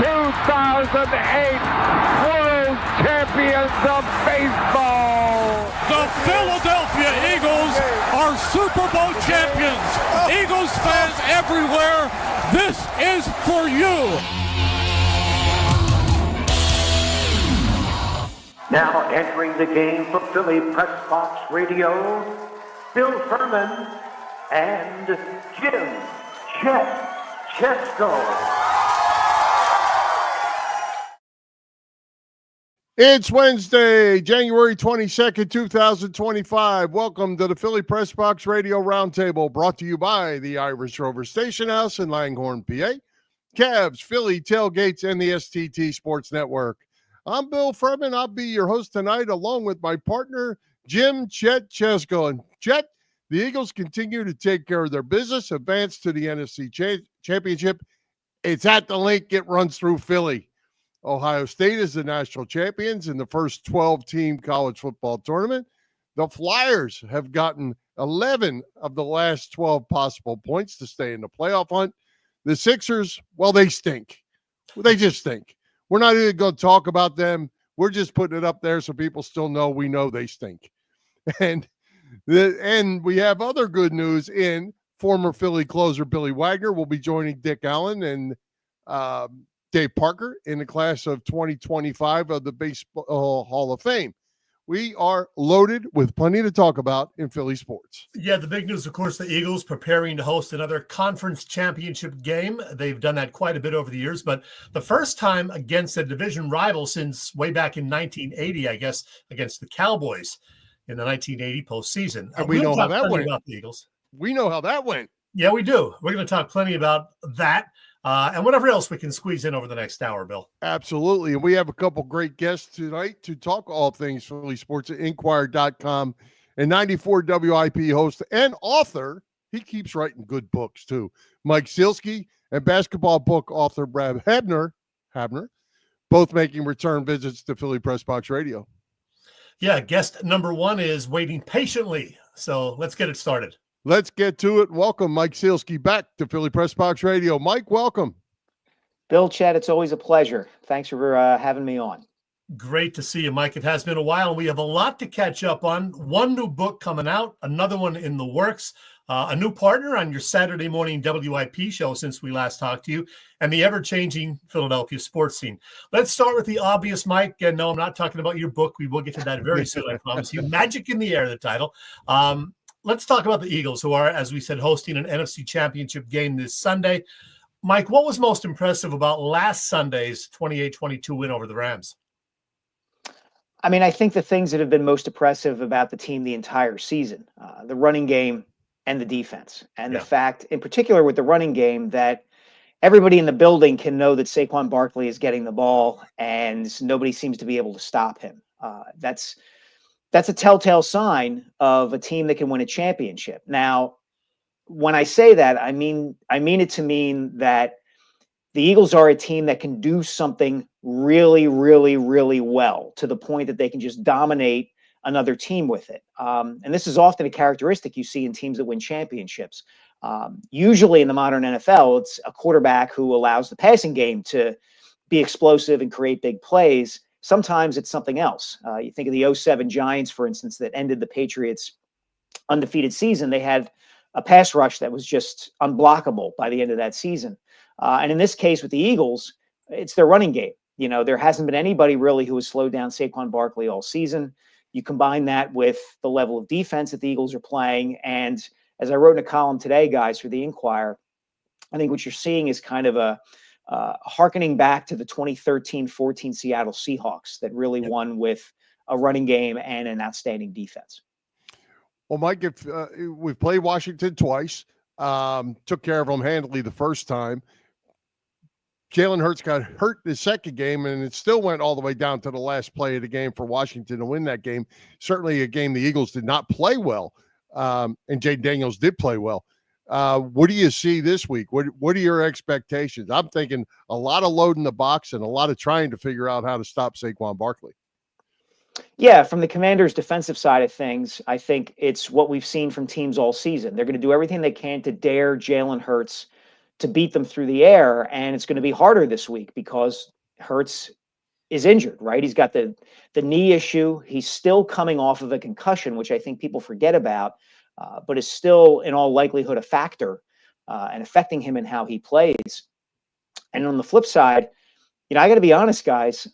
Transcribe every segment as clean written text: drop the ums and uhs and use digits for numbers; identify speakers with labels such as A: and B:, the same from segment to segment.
A: 2008 World Champions of Baseball.
B: The Philadelphia Eagles are Super Bowl champions. Eagles fans everywhere, this is for you.
C: Now entering the game for Philly Pressbox Radio, Bill Furman and Jim Chet Chesko.
D: It's Wednesday, January 22nd, 2025. Welcome to the Philly Pressbox Radio Roundtable, brought to you by the Irish Rover Station House in Langhorne, PA, Cavs, Philly Tailgates, and the STT Sports Network. I'm Bill Furman. I'll be your host tonight, along with my partner, Jim Chet Chesko. And Chet, the Eagles continue to take care of their business, advance to the NFC Championship. It's at the link. It runs through Philly. Ohio State is the national champions in the first 12-team college football tournament. The Flyers have gotten 11 of the last 12 possible points to stay in the playoff hunt. The Sixers, well, they stink. They just stink. We're not even going to talk about them. We're just putting it up there so people still know we know they stink. And we have other good news in former Philly closer Billy Wagner will be joining Dick Allen and Dave Parker in the class of 2025 of the Baseball Hall of Fame. We are loaded with plenty to talk about in Philly sports.
E: Yeah, the big news, of course, the Eagles preparing to host another conference championship game. They've done that quite a bit over the years, but the first time against a division rival since way back in 1980, I guess, against the Cowboys in the 1980 postseason.
D: And we know how that went.
E: About the Eagles.
D: We know how that went.
E: Yeah, we do. We're going to talk plenty about that. And whatever else we can squeeze in over the next hour, Bill.
D: Absolutely. And we have a couple great guests tonight to talk all things Philly sports at Inquirer.com and 94 WIP host and author. He keeps writing good books, too. Mike Sielski and basketball book author Brad Huebner, both making return visits to Philly Pressbox Radio.
E: Yeah, guest number one is waiting patiently. So let's get it started.
D: Let's get to it. Welcome, Mike Sielski, back to Philly Pressbox Radio. Mike, welcome.
F: Bill, Chet, it's always a pleasure. Thanks for having me on.
E: Great to see you, Mike. It has been a while, and we have a lot to catch up on. One new book coming out, another one in the works, a new partner on your Saturday morning WIP show since we last talked to you, and the ever-changing Philadelphia sports scene. Let's start with the obvious, Mike. And no, I'm not talking about your book. We will get to that very soon, I promise you. Magic in the Air, the title. Let's talk about the Eagles, who are, as we said, hosting an NFC Championship game this Sunday. Mike, what was most impressive about last Sunday's 28-22 win over the Rams?
F: I mean, I think the things that have been most impressive about the team the entire season, the running game and the defense. And the fact, in particular with the running game, that everybody in the building can know that Saquon Barkley is getting the ball and nobody seems to be able to stop him. That's a telltale sign of a team that can win a championship. Now, when I say that, I mean it to mean that the Eagles are a team that can do something really, really, really well to the point that they can just dominate another team with it. And this is often a characteristic you see in teams that win championships. Usually in the modern NFL, it's a quarterback who allows the passing game to be explosive and create big plays. Sometimes it's something else. You think of the 07 Giants, for instance, that ended the Patriots' undefeated season. They had a pass rush that was just unblockable by the end of that season. And in this case with the Eagles, it's their running game. You know, there hasn't been anybody really who has slowed down Saquon Barkley all season. You combine that with the level of defense that the Eagles are playing. And as I wrote in a column today, guys, for the Inquirer, I think what you're seeing is kind of a hearkening back to the 2013-14 Seattle Seahawks that really won with a running game and an outstanding defense.
D: Well, Mike, if we've played Washington twice, took care of them handily the first time. Jalen Hurts got hurt the second game, and it still went all the way down to the last play of the game for Washington to win that game. Certainly a game the Eagles did not play well, and Jay Daniels did play well. What do you see this week? What are your expectations? I'm thinking a lot of load in the box and a lot of trying to figure out how to stop Saquon Barkley.
F: Yeah, from the Commanders' defensive side of things, I think it's what we've seen from teams all season. They're going to do everything they can to dare Jalen Hurts to beat them through the air. And it's going to be harder this week because Hurts is injured, right? He's got the knee issue. He's still coming off of a concussion, which I think people forget about, but is still in all likelihood a factor and affecting him in how he plays. And on the flip side, I got to be honest, guys.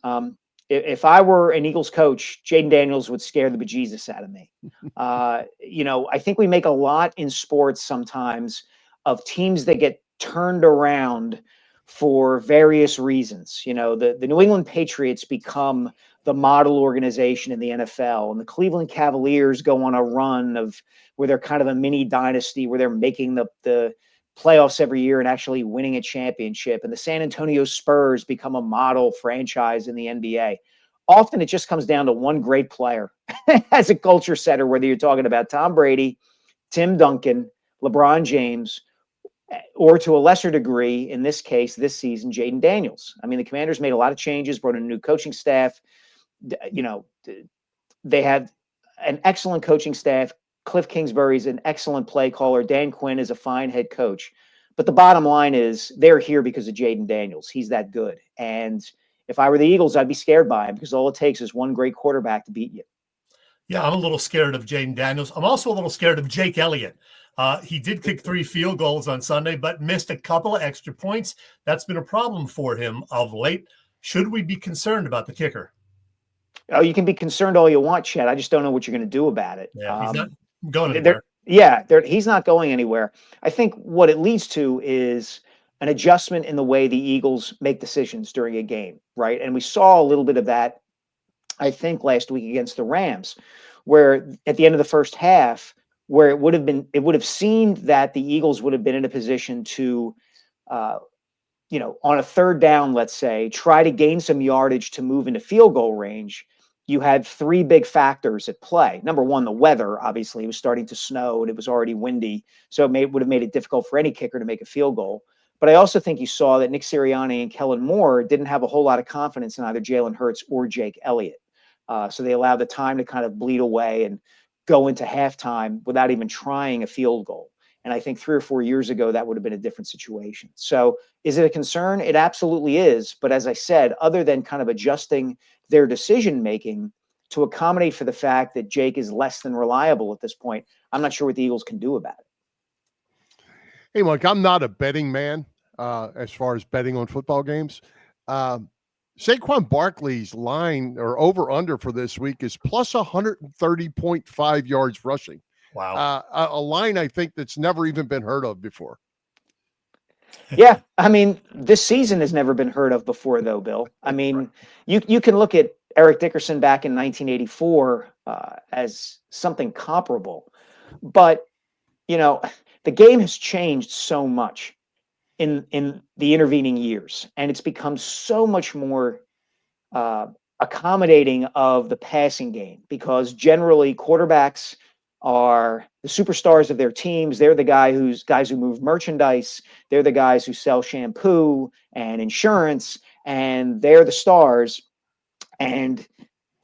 F: If I were an Eagles coach, Jaden Daniels would scare the bejesus out of me. I think we make a lot in sports sometimes of teams that get turned around for various reasons. The New England Patriots become the model organization in the NFL, and the Cleveland Cavaliers go on a run where they're kind of a mini dynasty, where they're making the playoffs every year and actually winning a championship. And the San Antonio Spurs become a model franchise in the NBA. Often it just comes down to one great player as a culture setter, whether you're talking about Tom Brady, Tim Duncan, LeBron James, or to a lesser degree, in this case, this season, Jaden Daniels. I mean, the Commanders made a lot of changes, brought in a new coaching staff. They had an excellent coaching staff. Cliff Kingsbury's an excellent play caller. Dan Quinn is a fine head coach. But the bottom line is they're here because of Jaden Daniels. He's that good. And if I were the Eagles, I'd be scared by him because all it takes is one great quarterback to beat you.
E: Yeah, I'm a little scared of Jaden Daniels. I'm also a little scared of Jake Elliott. He did kick 3 field goals on Sunday, but missed a couple of extra points. That's been a problem for him of late. Should we be concerned about the kicker?
F: Oh, you can be concerned all you want, Chet. I just don't know what you're going to do about it.
E: Yeah, he's not going anywhere.
F: He's not going anywhere. I think what it leads to is an adjustment in the way the Eagles make decisions during a game, right? And we saw a little bit of that, I think, last week against the Rams, where at the end of the first half, where it would have seemed that the Eagles would have been in a position to, on a third down, let's say, try to gain some yardage to move into field goal range. You had 3 big factors at play. Number one, the weather. Obviously, it was starting to snow and it was already windy, so it would have made it difficult for any kicker to make a field goal. But I also think you saw that Nick Sirianni and Kellen Moore didn't have a whole lot of confidence in either Jalen Hurts or Jake Elliott. So they allowed the time to kind of bleed away and go into halftime without even trying a field goal. And I think 3 or 4 years ago, that would have been a different situation. So is it a concern? It absolutely is. But as I said, other than kind of adjusting their decision-making to accommodate for the fact that Jake is less than reliable at this point, I'm not sure what the Eagles can do about it.
D: Hey, Mike, I'm not a betting man as far as betting on football games. Saquon Barkley's line or over-under for this week is plus 130.5 yards rushing.
E: Wow.
D: A line I think that's never even been heard of before.
F: Yeah, I mean, this season has never been heard of before, though, Bill. I mean, you can look at Eric Dickerson back in 1984 as something comparable. But, the game has changed so much in the intervening years, and it's become so much more accommodating of the passing game because generally quarterbacks are the superstars of their teams. They're the guys who move merchandise. They're the guys who sell shampoo and insurance, and they're the stars. And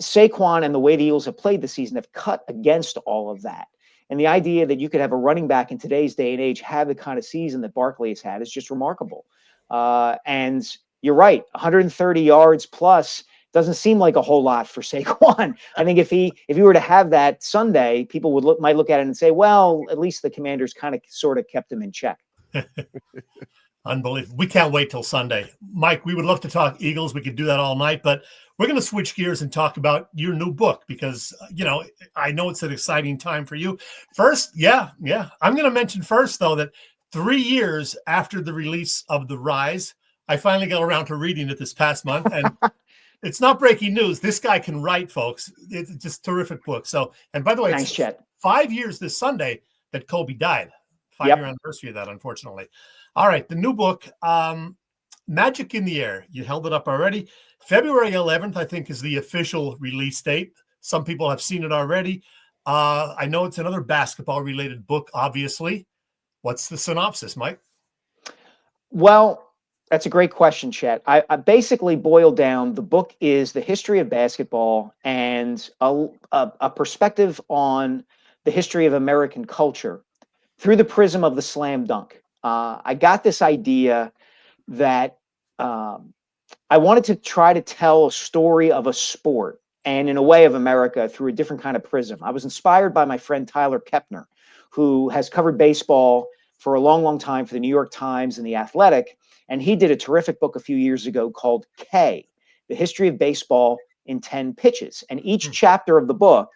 F: Saquon and the way the Eagles have played this season have cut against all of that. And the idea that you could have a running back in today's day and age have the kind of season that Barkley has had is just remarkable. And you're right, 130 yards plus doesn't seem like a whole lot for Saquon. I think if he were to have that Sunday, people might look at it and say, well, at least the Commanders kind of sort of kept him in check.
E: Unbelievable. We can't wait till Sunday. Mike, we would love to talk Eagles. We could do that all night, but we're going to switch gears and talk about your new book because, I know it's an exciting time for you. First, yeah. I'm going to mention first, though, that 3 years after the release of The Rise, I finally got around to reading it this past month, and it's not breaking news. This guy can write, folks. It's just a terrific book. So, and by the way,
F: Thanks, Chet.
E: 5 years this Sunday that Kobe died. 5-year anniversary of that, unfortunately. All right, the new book, Magic in the Air. You held it up already. February 11th, I think, is the official release date. Some people have seen it already. I know it's another basketball-related book, obviously. What's the synopsis, Mike?
F: Well, that's a great question, Chet. I basically boiled down, the book is the history of basketball and a perspective on the history of American culture through the prism of the slam dunk. I got this idea that I wanted to try to tell a story of a sport and in a way of America through a different kind of prism. I was inspired by my friend Tyler Kepner, who has covered baseball for a long, long time for the New York Times and The Athletic. And he did a terrific book a few years ago called K, The History of Baseball in 10 Pitches. And each chapter of the book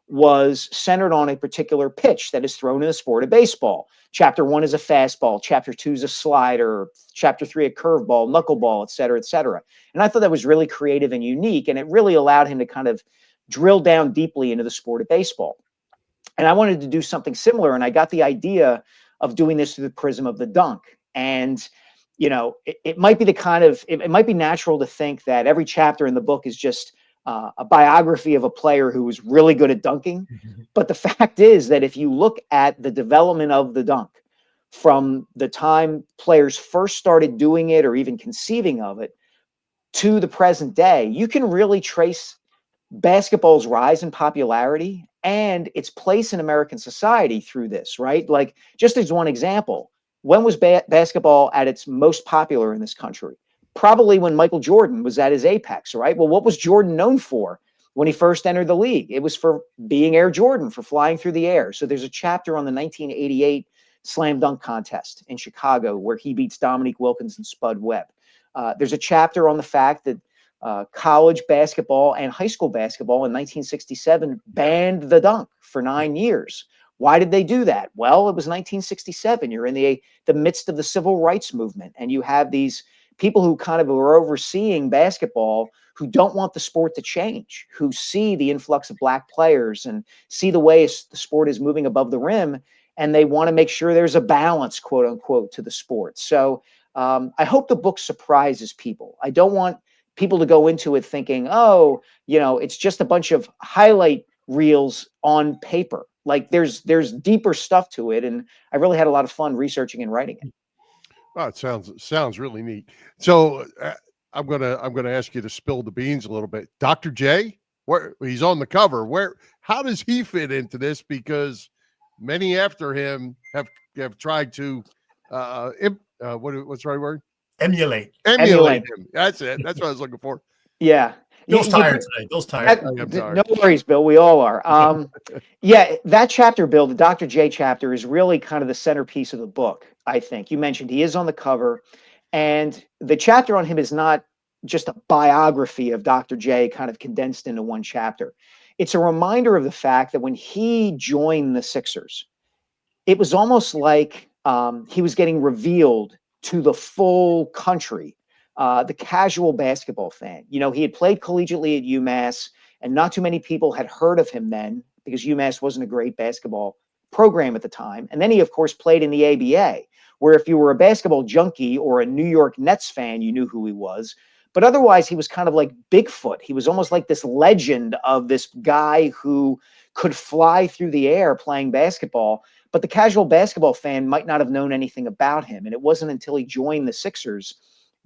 F: was centered on a particular pitch that is thrown in the sport of baseball. Chapter 1 is a fastball. Chapter 2 is a slider. Chapter 3, a curveball, knuckleball, et cetera, et cetera. And I thought that was really creative and unique. And it really allowed him to kind of drill down deeply into the sport of baseball. And I wanted to do something similar. And I got the idea of doing this through the prism of the dunk. And, you know, it might be the kind of, it might be natural to think that every chapter in the book is just a biography of a player who was really good at dunking. But the fact is that if you look at the development of the dunk from the time players first started doing it or even conceiving of it to the present day, you can really trace basketball's rise in popularity and its place in American society through this, right? Like, just as one example, when was basketball at its most popular in this country? Probably when Michael Jordan was at his apex, right? Well, what was Jordan known for when he first entered the league? It was for being Air Jordan, for flying through the air. So there's a chapter on the 1988 slam dunk contest in Chicago where he beats Dominique Wilkins and Spud Webb. There's a chapter on the fact that college basketball and high school basketball in 1967 banned the dunk for 9 years. Why did they do that? Well, it was 1967. You're in the midst of the civil rights movement, and you have these people who kind of are overseeing basketball who don't want the sport to change, who see the influx of black players and see the way the sport is moving above the rim, and they want to make sure there's a balance, quote unquote, to the sport. So I hope the book surprises people. I don't want people to go into it thinking, oh, you know, it's just a bunch of highlight reels on paper. Like there's deeper stuff to it. And I really had a lot of fun researching and writing it.
D: Oh, it sounds really neat. So I'm gonna ask you to spill the beans a little bit. Dr. J, where he's on the cover, how does he fit into this? Because many after him have tried to what's the right word?
E: Emulate
D: him. That's it. That's what I was looking for.
F: Yeah.
E: Bill's tired today. Bill's tired.
F: No worries, Bill. We all are. Yeah, that chapter, Bill, the Dr. J chapter, is really kind of the centerpiece of the book, I think. You mentioned he is on the cover, and the chapter on him is not just a biography of Dr. J kind of condensed into one chapter. It's a reminder of the fact that when he joined the Sixers, it was almost like he was getting revealed to the full country. The casual basketball fan. You know, he had played collegiately at UMass, and not too many people had heard of him then because UMass wasn't a great basketball program at the time. And then he, of course, played in the ABA, where if you were a basketball junkie or a New York Nets fan, you knew who he was. But otherwise, he was kind of like Bigfoot. He was almost like this legend of this guy who could fly through the air playing basketball. But the casual basketball fan might not have known anything about him. And it wasn't until he joined the Sixers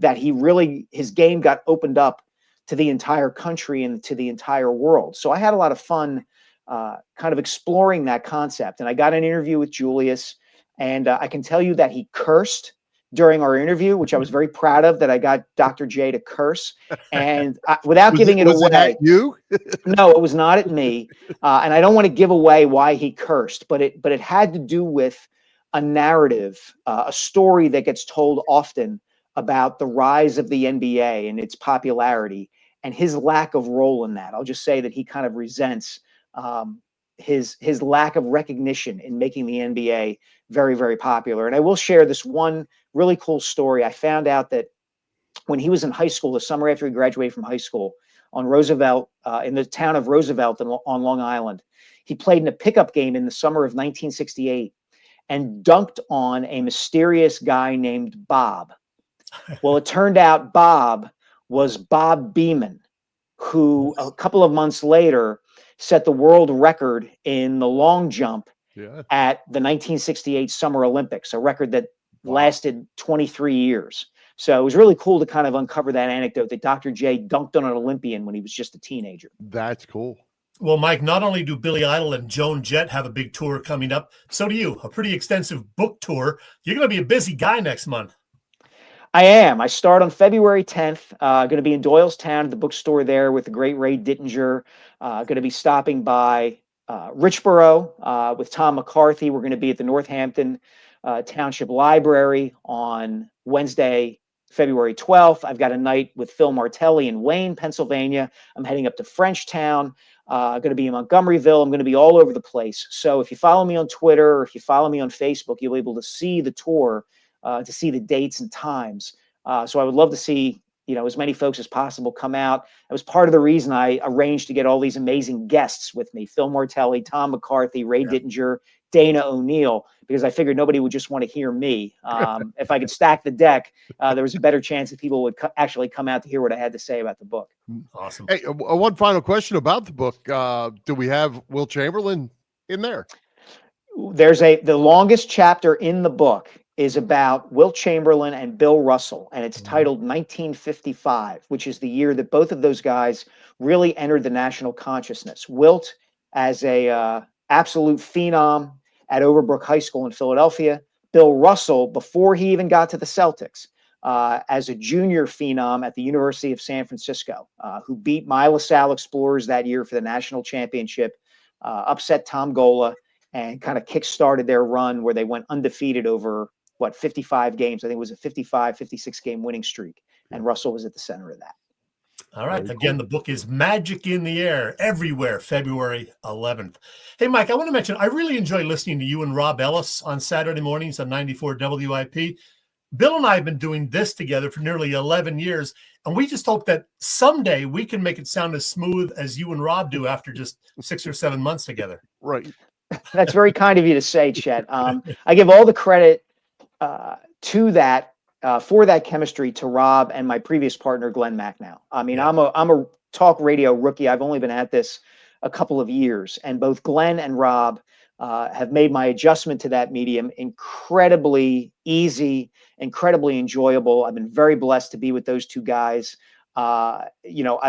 F: that his game got opened up to the entire country and to the entire world. So I had a lot of fun kind of exploring that concept. And I got an interview with Julius, and I can tell you that he cursed during our interview, which I was very proud of, that I got Dr. J to curse. And without giving it away.
D: Was it at you?
F: No, it was not at me. And I don't want to give away why he cursed, but it had to do with a narrative, a story that gets told often about the rise of the NBA and its popularity and his lack of role in that. I'll just say that he kind of resents his lack of recognition in making the NBA very, very popular. And I will share this one really cool story. I found out that when he was in high school, the summer after he graduated from high school, on Roosevelt, in the town of Roosevelt on Long Island, he played in a pickup game in the summer of 1968 and dunked on a mysterious guy named Bob. Well, it turned out Bob was Bob Beamon, who a couple of months later set the world record in the long jump at the 1968 Summer Olympics, a record that lasted 23 years. So it was really cool to kind of uncover that anecdote that Dr. J dunked on an Olympian when he was just a teenager.
D: That's cool.
E: Well, Mike, not only do Billy Idol and Joan Jett have a big tour coming up, so do you, a pretty extensive book tour. You're going to be a busy guy next month.
F: I am. I start on February 10th. Going to be in Doylestown at the bookstore there with the great Ray Dittinger. Going to be stopping by Richboro with Tom McCarthy. We're going to be at the Northampton Township Library on Wednesday, February 12th. I've got a night with Phil Martelli in Wayne, Pennsylvania. I'm heading up to Frenchtown. Going to be in Montgomeryville. I'm going to be all over the place. So if you follow me on Twitter or if you follow me on Facebook, you'll be able to see the tour, to see the dates and times. So I would love to see, as many folks as possible come out. That was part of the reason I arranged to get all these amazing guests with me: Phil Martelli, Tom McCarthy, Ray Dittinger, Dana O'Neill, because I figured nobody would just want to hear me. If I could stack the deck, there was a better chance that people would actually come out to hear what I had to say about the book.
E: Awesome.
D: Hey, one final question about the book. Do we have Will Chamberlain in there?
F: The longest chapter in the book is about Wilt Chamberlain and Bill Russell, and it's titled 1955, which is the year that both of those guys really entered the national consciousness. Wilt as a absolute phenom at Overbrook High School in Philadelphia. Bill Russell, before he even got to the Celtics, as a junior phenom at the University of San Francisco, who beat my LaSalle Explorers that year for the national championship, upset Tom Gola, and kind of kick-started their run where they went undefeated over 55 games. I think it was a 55, 56 game winning streak. And Russell was at the center of that.
E: All right. Again, the book is Magic in the Air Everywhere, February 11th. Hey, Mike, I want to mention, I really enjoy listening to you and Rob Ellis on Saturday mornings on 94 WIP. Bill and I have been doing this together for nearly 11 years, and we just hope that someday we can make it sound as smooth as you and Rob do after just 6 or 7 months together.
D: Right.
F: That's very kind of you to say, Chet. I give all the credit to that, for that chemistry, to Rob and my previous partner, Glenn Macnow. I mean, I'm a talk radio rookie. I've only been at this a couple of years, and both Glenn and Rob have made my adjustment to that medium incredibly easy, incredibly enjoyable. I've been very blessed to be with those two guys. I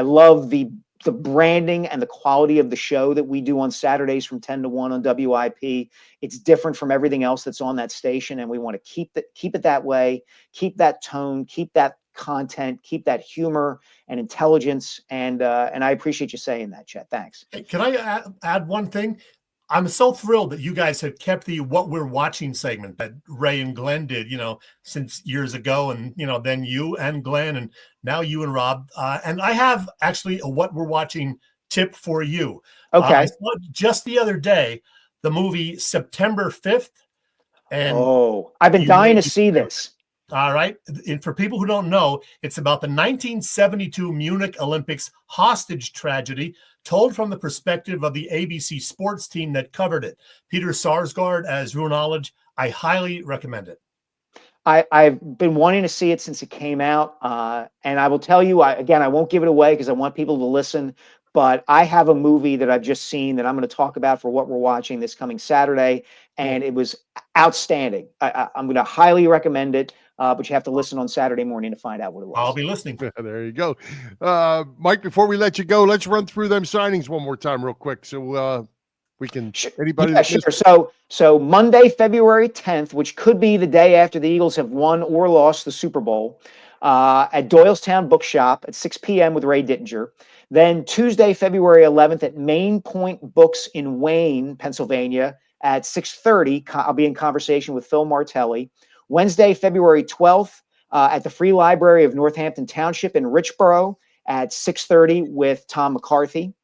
F: love the branding and the quality of the show that we do on Saturdays from 10 to 1 on WIP. It's different from everything else that's on that station, and we want to keep it that way, keep that tone, keep that content, keep that humor and intelligence. And I appreciate you saying that, Chet. Thanks.
E: Hey, can I add one thing? I'm so thrilled that you guys have kept the What We're Watching segment that Ray and Glenn did, since years ago. And, then you and Glenn, and now you and Rob. And I have actually a What We're Watching tip for you.
F: Okay.
E: I saw just the other day the movie September 5th. And
F: I've been dying to see this.
E: All right. And for people who don't know, it's about the 1972 Munich Olympics hostage tragedy, told from the perspective of the ABC sports team that covered it. Peter Sarsgaard as Ruhnowledge. I highly recommend it.
F: I've been wanting to see it since it came out. And I will tell you, I won't give it away because I want people to listen, but I have a movie that I've just seen that I'm going to talk about for What We're Watching this coming Saturday. And it was outstanding. I'm going to highly recommend it. But you have to listen on Saturday morning to find out what it was.
E: I'll be listening.
D: There you go. Mike, before we let you go, let's run through them signings one more time real quick. So we can, anybody.
F: Yeah, sure. So Monday, February 10th, which could be the day after the Eagles have won or lost the Super Bowl, at Doylestown Bookshop at 6 p.m. with Ray Dittinger. Then Tuesday, February 11th at Main Point Books in Wayne, Pennsylvania at 6:30. I'll be in conversation with Phil Martelli. Wednesday, February 12th, at the Free Library of Northampton Township in Richboro at 6:30 with Tom McCarthy.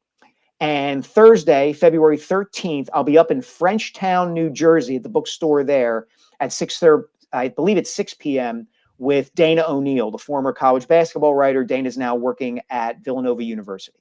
F: And Thursday, February 13th, I'll be up in Frenchtown, New Jersey at the bookstore there at 6:30, I believe it's 6 p.m. with Dana O'Neill, the former college basketball writer. Dana's now working at Villanova University.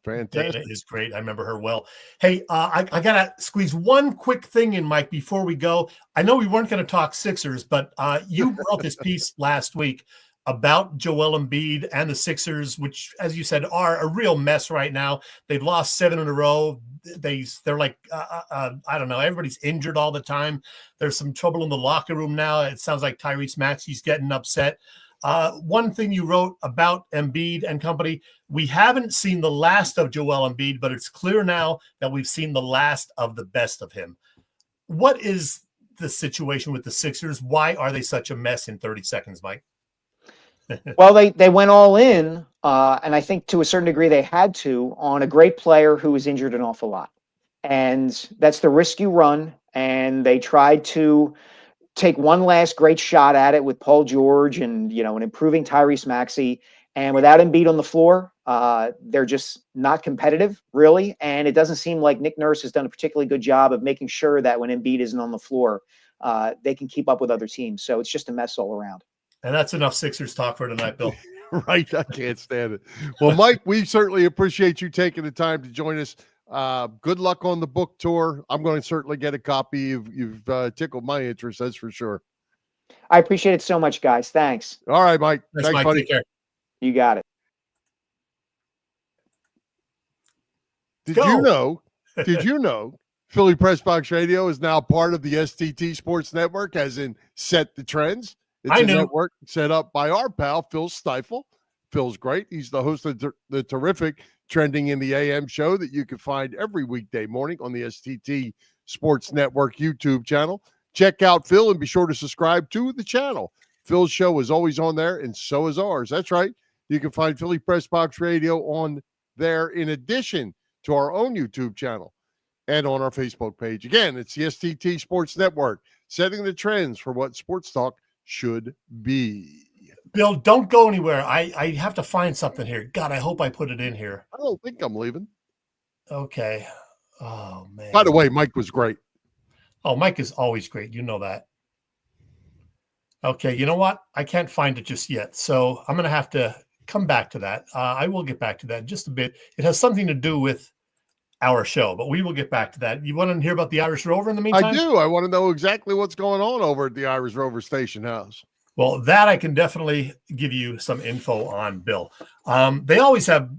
D: Fantastic.
E: Dana is great. I remember her well. Hey, I got to squeeze one quick thing in, Mike, before we go. I know we weren't going to talk Sixers, but you wrote this piece last week about Joel Embiid and the Sixers, which, as you said, are a real mess right now. They've lost 7 in a row. They're like, I don't know, everybody's injured all the time. There's some trouble in the locker room now. It sounds like Tyrese Maxey's getting upset. One thing you wrote about Embiid and company, we haven't seen the last of Joel Embiid, but it's clear now that we've seen the last of the best of him. What is the situation with the Sixers? Why are they such a mess in 30 seconds, Mike?
F: Well, they went all in, and I think to a certain degree they had to, on a great player who was injured an awful lot. And that's the risk you run. And they tried to take one last great shot at it with Paul George and, and improving Tyrese Maxey. And without Embiid on the floor, they're just not competitive, really. And it doesn't seem like Nick Nurse has done a particularly good job of making sure that when Embiid isn't on the floor, they can keep up with other teams. So it's just a mess all around.
E: And that's enough Sixers talk for tonight, Bill.
D: Right. I can't stand it. Well, Mike, we certainly appreciate you taking the time to join us. Good luck on the book tour. I'm going to certainly get a copy. You've tickled my interest, that's for sure.
F: I appreciate it so much, guys. Thanks.
D: All right, Mike.
E: Thanks Mike.
D: Buddy.
E: Take care.
F: You got it.
D: Did you know Philly Pressbox Radio is now part of the STT Sports Network, as in Set the Trends? It's a network set up by our pal, Phil Stifle. Phil's great. He's the host of the terrific Trending in the AM show that you can find every weekday morning on the STT Sports Network YouTube channel. Check out Phil and be sure to subscribe to the channel. Phil's show is always on there, and so is ours. That's right. You can find Philly Pressbox Radio on there in addition to our own YouTube channel and on our Facebook page. Again, it's the STT Sports Network, setting the trends for what sports talk should be.
E: Bill, don't go anywhere. I have to find something here. God, I hope I put it in here.
D: I don't think I'm leaving.
E: Okay. Oh, man.
D: By the way, Mike was great.
E: Oh, Mike is always great. You know that. Okay, you know what? I can't find it just yet. So I'm going to have to come back to that. I will get back to that in just a bit. It has something to do with our show, but we will get back to that. You want to hear about the Irish Rover in the meantime?
D: I do. I want to know exactly what's going on over at the Irish Rover Station House.
E: Well, that I can definitely give you some info on, Bill. They always have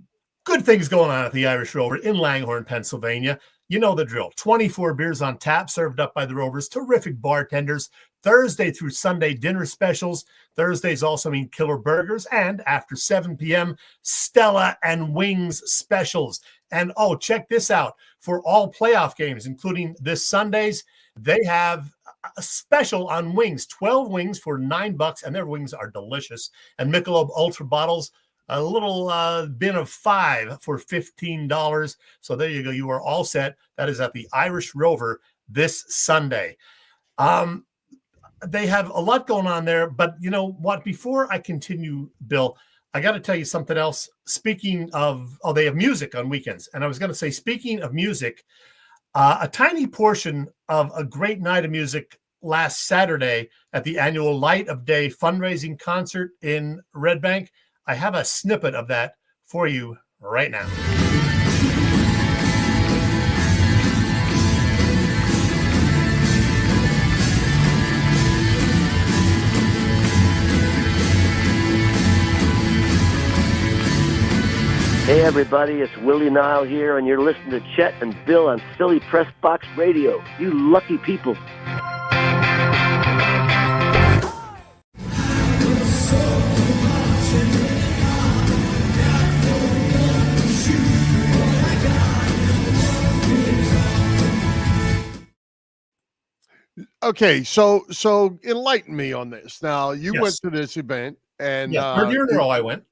E: good things going on at the Irish Rover in Langhorne, Pennsylvania. You know the drill. 24 beers on tap served up by the Rovers. Terrific bartenders. Thursday through Sunday dinner specials. Thursdays also mean killer burgers. And after 7 p.m., Stella and Wings specials. And, oh, check this out. For all playoff games, including this Sunday's, they have a special on wings, 12 wings for $9, and their wings are delicious. And Michelob Ultra bottles, a little bin of 5 for $15. So there you go. You are all set. That is at the Irish Rover this Sunday. They have a lot going on there, but you know what? Before I continue, Bill, I got to tell you something else. Speaking of, they have music on weekends. And I was going to say, speaking of music, a tiny portion of a great night of music last Saturday at the annual Light of Day fundraising concert in Red Bank. I have a snippet of that for you right now.
G: Hey everybody, it's Willie Nile here, and you're listening to Chet and Bill on Philly Pressbox Radio. You lucky people.
D: Okay, so enlighten me on this. Now, you went to this event, and
E: third year in a row I went.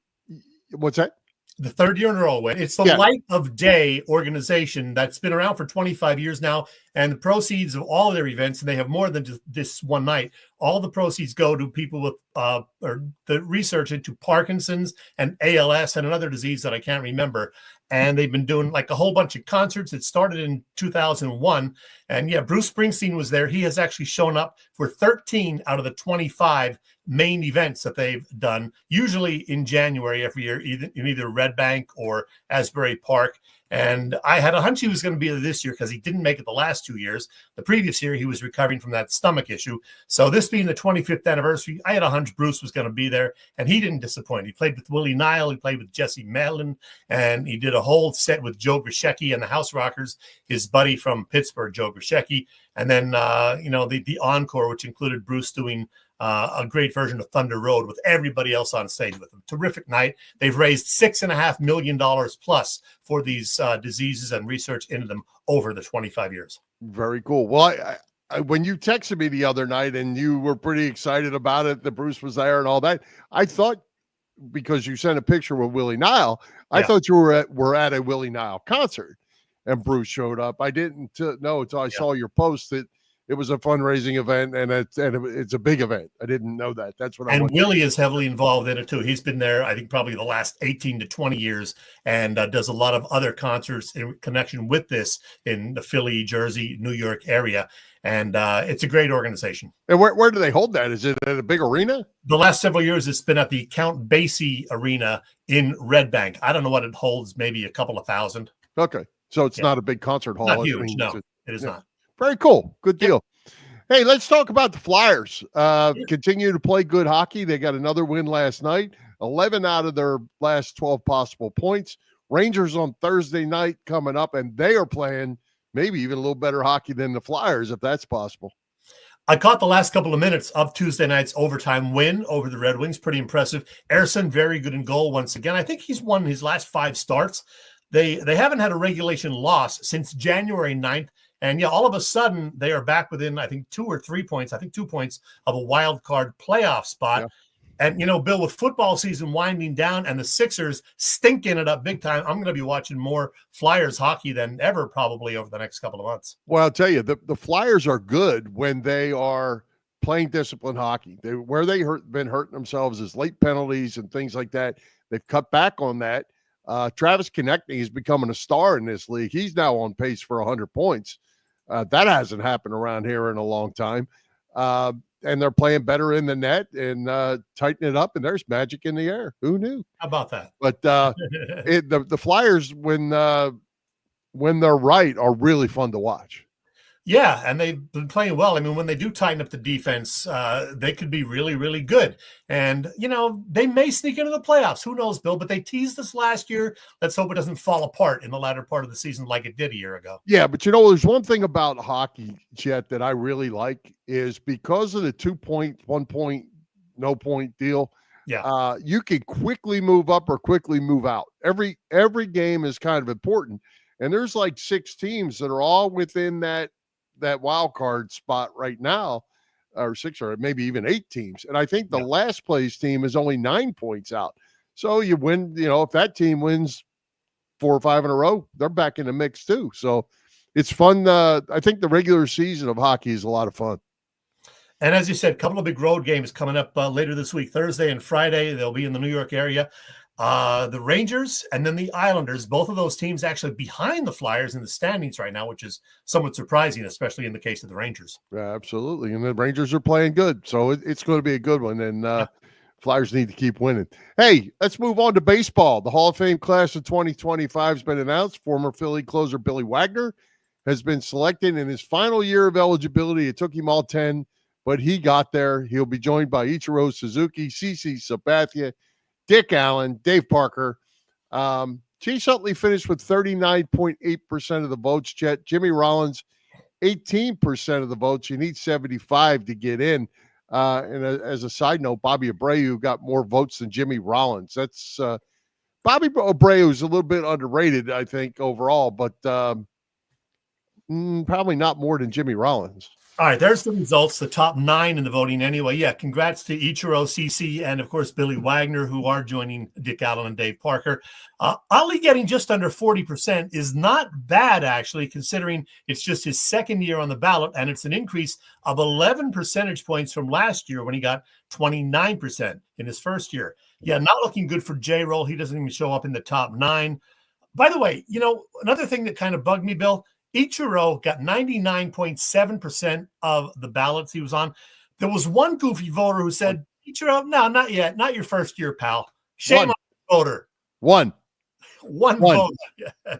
D: What's that?
E: The third year in a row I went. It's the Light of Day organization that's been around for 25 years now, and the proceeds of all of their events, and they have more than just this one night, all the proceeds go to people with or the research into Parkinson's and ALS and another disease that I can't remember. And they've been doing like a whole bunch of concerts. It started in 2001. And Bruce Springsteen was there. He has actually shown up for 13 out of the 25 main events that they've done, usually in January every year, in either Red Bank or Asbury Park. And I had a hunch he was going to be there this year because he didn't make it the last 2 years. The previous year, he was recovering from that stomach issue. So this being the 25th anniversary, I had a hunch Bruce was going to be there, and he didn't disappoint. He played with Willie Nile. He played with Jesse Madlin, and he did a whole set with Joe Grishecki and the House Rockers, his buddy from Pittsburgh, Joe Grishecki. And then, the encore, which included Bruce doing a great version of Thunder Road with everybody else on stage with them. Terrific night. They've raised $6.5 million plus for these diseases and research into them over the 25 years.
D: Very cool. Well, I, when you texted me the other night and you were pretty excited about it, that Bruce was there and all that, I thought, because you sent a picture with Willie Nile, I thought you were at a Willie Nile concert and Bruce showed up. I didn't know until I saw your post that it was a fundraising event and it's a big event. I didn't know that. That's what I
E: And Willie is heavily involved in it too. He's been there, I think, probably the last 18 to 20 years and does a lot of other concerts in connection with this in the Philly, Jersey, New York area. And it's a great organization.
D: And where do they hold that? Is it at a big arena?
E: The last several years, it's been at the Count Basie Arena in Red Bank. I don't know what it holds, maybe a couple of thousand.
D: Okay. So it's not a big concert hall.
E: Not huge, no, it is not.
D: Very cool. Good deal. Hey, let's talk about the Flyers. Continue to play good hockey. They got another win last night, 11 out of their last 12 possible points. Rangers on Thursday night coming up, and they are playing maybe even a little better hockey than the Flyers, if that's possible.
E: I caught the last couple of minutes of Tuesday night's overtime win over the Red Wings. Pretty impressive. Ersson, very good in goal once again. I think he's won his last 5 starts. They haven't had a regulation loss since January 9th. And all of a sudden they are back within, I think, 2 or 3 points. I think 2 points of a wild card playoff spot. Yeah. And, Bill, with football season winding down and the Sixers stinking it up big time, I'm going to be watching more Flyers hockey than ever probably over the next couple of months.
D: Well, I'll tell you, the Flyers are good when they are playing disciplined hockey. Where they been hurting themselves is late penalties and things like that. They've cut back on that. Travis Konechny is becoming a star in this league. He's now on pace for 100 points. That hasn't happened around here in a long time. And they're playing better in the net and tighten it up, and there's magic in the air. Who knew?
E: How about that?
D: But the Flyers, when they're right, are really fun to watch.
E: Yeah, and they've been playing well. I mean, when they do tighten up the defense, they could be really, really good. And, they may sneak into the playoffs. Who knows, Bill? But they teased us last year. Let's hope it doesn't fall apart in the latter part of the season like it did a year ago.
D: Yeah, but, there's one thing about hockey, Chet, that I really like is because of the 2 point, 1 point, no point deal, you can quickly move up or quickly move out. Every game is kind of important. And there's like 6 teams that are all within that wild card spot right now, or 6 or maybe even 8 teams. And I think the last place team is only 9 points out. So you win, if that team wins 4 or 5 in a row, they're back in the mix too. So it's fun. I think the regular season of hockey is a lot of fun.
E: And as you said, a couple of big road games coming up later this week, Thursday and Friday. They'll be in the New York area. The Rangers and then the Islanders, both of those teams actually behind the Flyers in the standings right now, which is somewhat surprising, especially in the case of the Rangers.
D: Yeah, absolutely. And the Rangers are playing good. So it's going to be a good one. And Flyers need to keep winning. Hey, let's move on to baseball. The Hall of Fame class of 2025 has been announced. Former Philly closer Billy Wagner has been selected in his final year of eligibility. It took him all 10, but he got there. He'll be joined by Ichiro Suzuki, CC Sabathia, Dick Allen, Dave Parker. Chase Utley finished with 39.8% of the votes. Chet, Jimmy Rollins, 18% of the votes. You need 75 to get in. And as a side note, Bobby Abreu got more votes than Jimmy Rollins. That's Bobby Abreu is a little bit underrated, I think, overall, but probably not more than Jimmy Rollins.
E: All right, there's the results, the top 9 in the voting anyway. Yeah, congrats to Ichiro, CC, and, of course, Billy Wagner, who are joining Dick Allen and Dave Parker. Utley getting just under 40% is not bad, actually, considering it's just his second year on the ballot, and it's an increase of 11 percentage points from last year when he got 29% in his first year. Yeah, not looking good for J-Roll. He doesn't even show up in the top 9. By the way, another thing that kind of bugged me, Bill, Ichiro got 99.7% of the ballots he was on. There was one goofy voter who said, Ichiro, no, not yet. Not your first year, pal. Shame on the voter.
D: One
E: voter.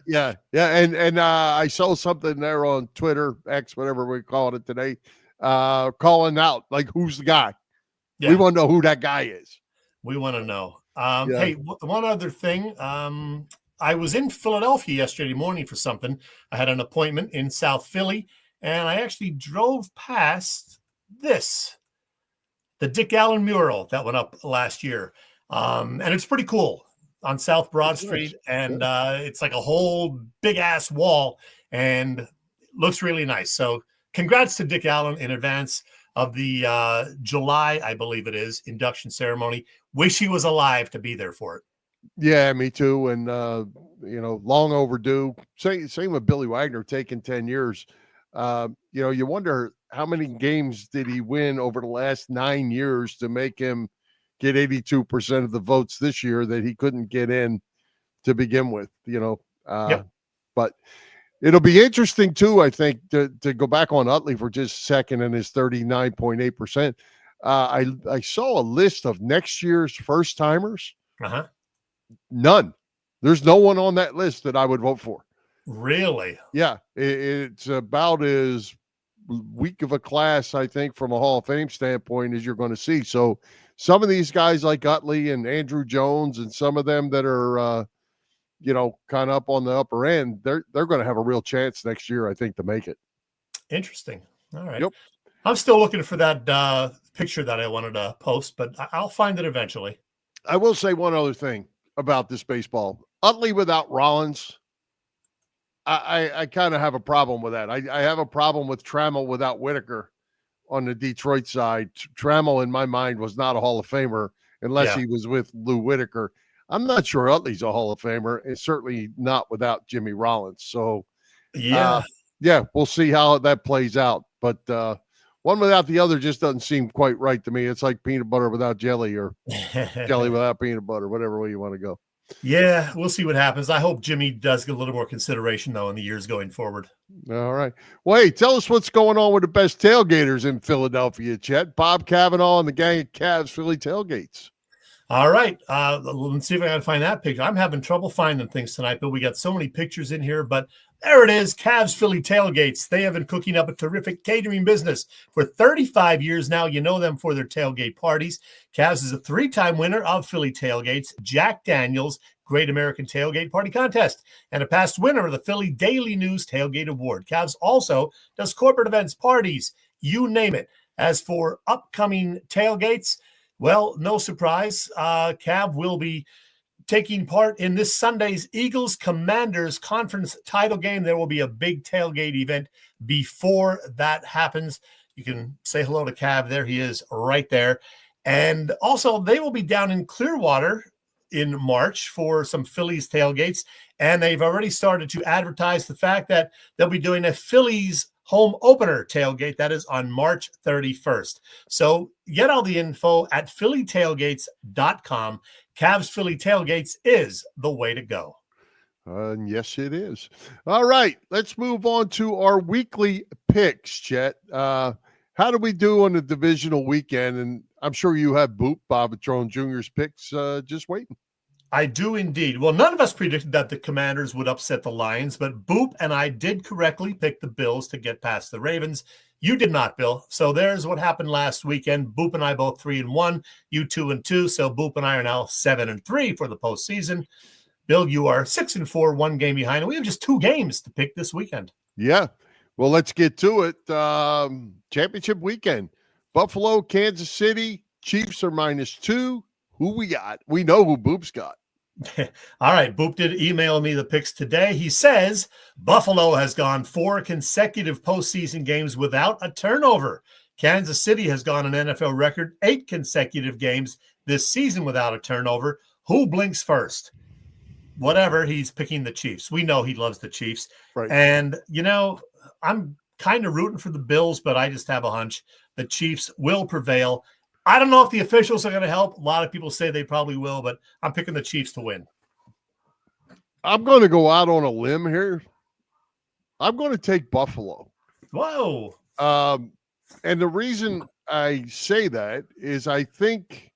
D: Yeah. And I saw something there on Twitter, X, whatever we call it today, calling out, like, who's the guy? Yeah. We want to know who that guy is.
E: We want to know. Hey, one other thing. I was in Philadelphia yesterday morning for something. I had an appointment in South Philly, and I actually drove past this. the Dick Allen mural that went up last year. And it's pretty cool on South Broad Street. And it's like a whole big ass wall and looks really nice. So congrats to Dick Allen in advance of the July, I believe it is, induction ceremony. Wish he was alive to be there for it.
D: Yeah, me too. And, long overdue. Same with Billy Wagner taking 10 years. You wonder how many games did he win over the last 9 years to make him get 82% of the votes this year that he couldn't get in to begin with, But it'll be interesting too, I think, to go back on Utley for just a second and his 39.8%. I saw a list of next year's first timers.
E: Uh-huh.
D: None. There's no one on that list that I would vote for.
E: Really?
D: Yeah. It's about as weak of a class, I think, from a Hall of Fame standpoint as you're going to see. So some of these guys like Utley and Andrew Jones and some of them that are, kind of up on the upper end, they're going to have a real chance next year, I think, to make it.
E: Interesting. All right.
D: Yep.
E: I'm still looking for that picture that I wanted to post, but I'll find it eventually.
D: I will say one other thing about this baseball. Utley without Rollins, I kind of have a problem with that. I have a problem with Trammell without Whitaker on the Detroit side. Trammell, in my mind, was not a Hall of Famer unless he was with Lou Whitaker. I'm not sure Utley's a Hall of Famer. It's certainly not without Jimmy Rollins. So, we'll see how that plays out. But one without the other just doesn't seem quite right to me. It's like peanut butter without jelly or jelly without peanut butter, whatever way you want to go.
E: Yeah, we'll see what happens. I hope Jimmy does get a little more consideration, though, in the years going forward.
D: All right. Well, hey, tell us what's going on with the best tailgaters in Philadelphia, Chet. Bob Cavanaugh and the gang of Cavs Philly Tailgates.
E: All right. Let's see if I can find that picture. I'm having trouble finding things tonight, but we got so many pictures in here. But there it is, Cavs Philly Tailgates. They have been cooking up a terrific catering business for 35 years now. You know them for their tailgate parties. Cavs is a 3-time winner of Philly Tailgates, Jack Daniels Great American Tailgate Party Contest, and a past winner of the Philly Daily News Tailgate Award. Cavs also does corporate events, parties, you name it. As for upcoming tailgates, well, no surprise, Cav will be taking part in this Sunday's Eagles-Commanders conference title game. There will be a big tailgate event before that happens. You can say hello to Cav. There he is right there. And also, they will be down in Clearwater in March for some Phillies tailgates. And they've already started to advertise the fact that they'll be doing a Phillies home opener tailgate. That is on March 31st. So get all the info at phillytailgates.com. Cavs Philly Tailgates is the way to go.
D: Yes, it is. All right, let's move on to our weekly picks, Chet. How do we do on the divisional weekend? And I'm sure you have Boop, Bob Patrone Jr.'s picks just waiting.
E: I do indeed. Well, none of us predicted that the Commanders would upset the Lions, but Boop and I did correctly pick the Bills to get past the Ravens. You did not, Bill. So there's what happened last weekend. Boop and I both 3-1, you 2-2. So Boop and I are now 7-3 for the postseason. Bill, you are 6-4, one game behind, and we have just 2 games to pick this weekend.
D: Yeah. Well, let's get to it. Championship weekend. Buffalo, Kansas City, Chiefs are -2. Who we got? We know who Boop's got.
E: All right. Boop did email me the picks today. He says Buffalo has gone 4 consecutive postseason games without a turnover. Kansas City has gone an NFL record 8 consecutive games this season without a turnover. Who blinks first? Whatever. He's picking the Chiefs. We know he loves the Chiefs.
D: Right.
E: And, I'm kind of rooting for the Bills, but I just have a hunch the Chiefs will prevail. I don't know if the officials are going to help. A lot of people say they probably will, but I'm picking the Chiefs to win.
D: I'm going to go out on a limb here. I'm going to take Buffalo.
E: Whoa.
D: And the reason I say that is I think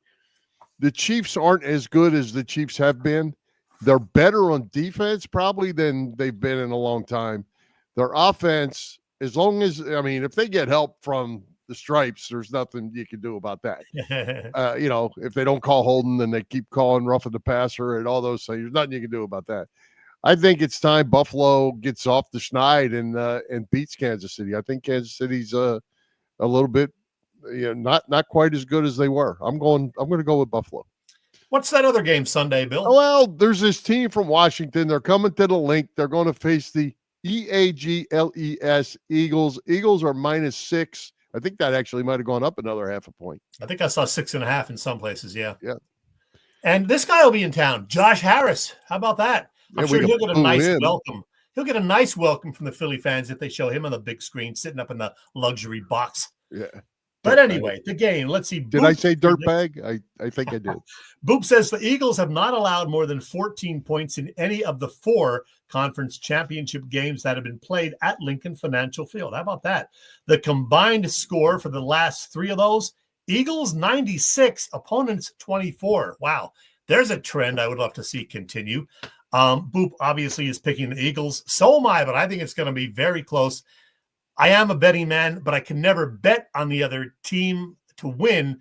D: the Chiefs aren't as good as the Chiefs have been. They're better on defense probably than they've been in a long time. Their offense, if they get help from the stripes, there's nothing you can do about that. If they don't call holding, then they keep calling roughing the passer and all those things. There's nothing you can do about that. I think it's time Buffalo gets off the schneid and beats Kansas City. I think Kansas City's a little bit not quite as good as they were. I'm going to go with Buffalo.
E: What's that other game Sunday, Bill?
D: Well, there's this team from Washington. They're coming to the link. They're going to face the EAGLES Eagles. Eagles are -6. I think that actually might have gone up another half a point.
E: I think I saw 6.5 in some places. Yeah.
D: Yeah.
E: And this guy will be in town, Josh Harris. How about that? I'm sure he'll get a nice welcome. He'll get a nice welcome from the Philly fans if they show him on the big screen, sitting up in the luxury box.
D: Yeah.
E: But anyway, the game. Let's see.
D: Did I say dirtbag? I think I did.
E: Boop says the Eagles have not allowed more than 14 points in any of the 4 conference championship games that have been played at Lincoln Financial Field. How about that? The combined score for the last 3 of those, Eagles 96, opponents 24. Wow. There's a trend I would love to see continue. Boop obviously is picking the Eagles. So am I, but I think it's going to be very close. I am a betting man, but I can never bet on the other team to win.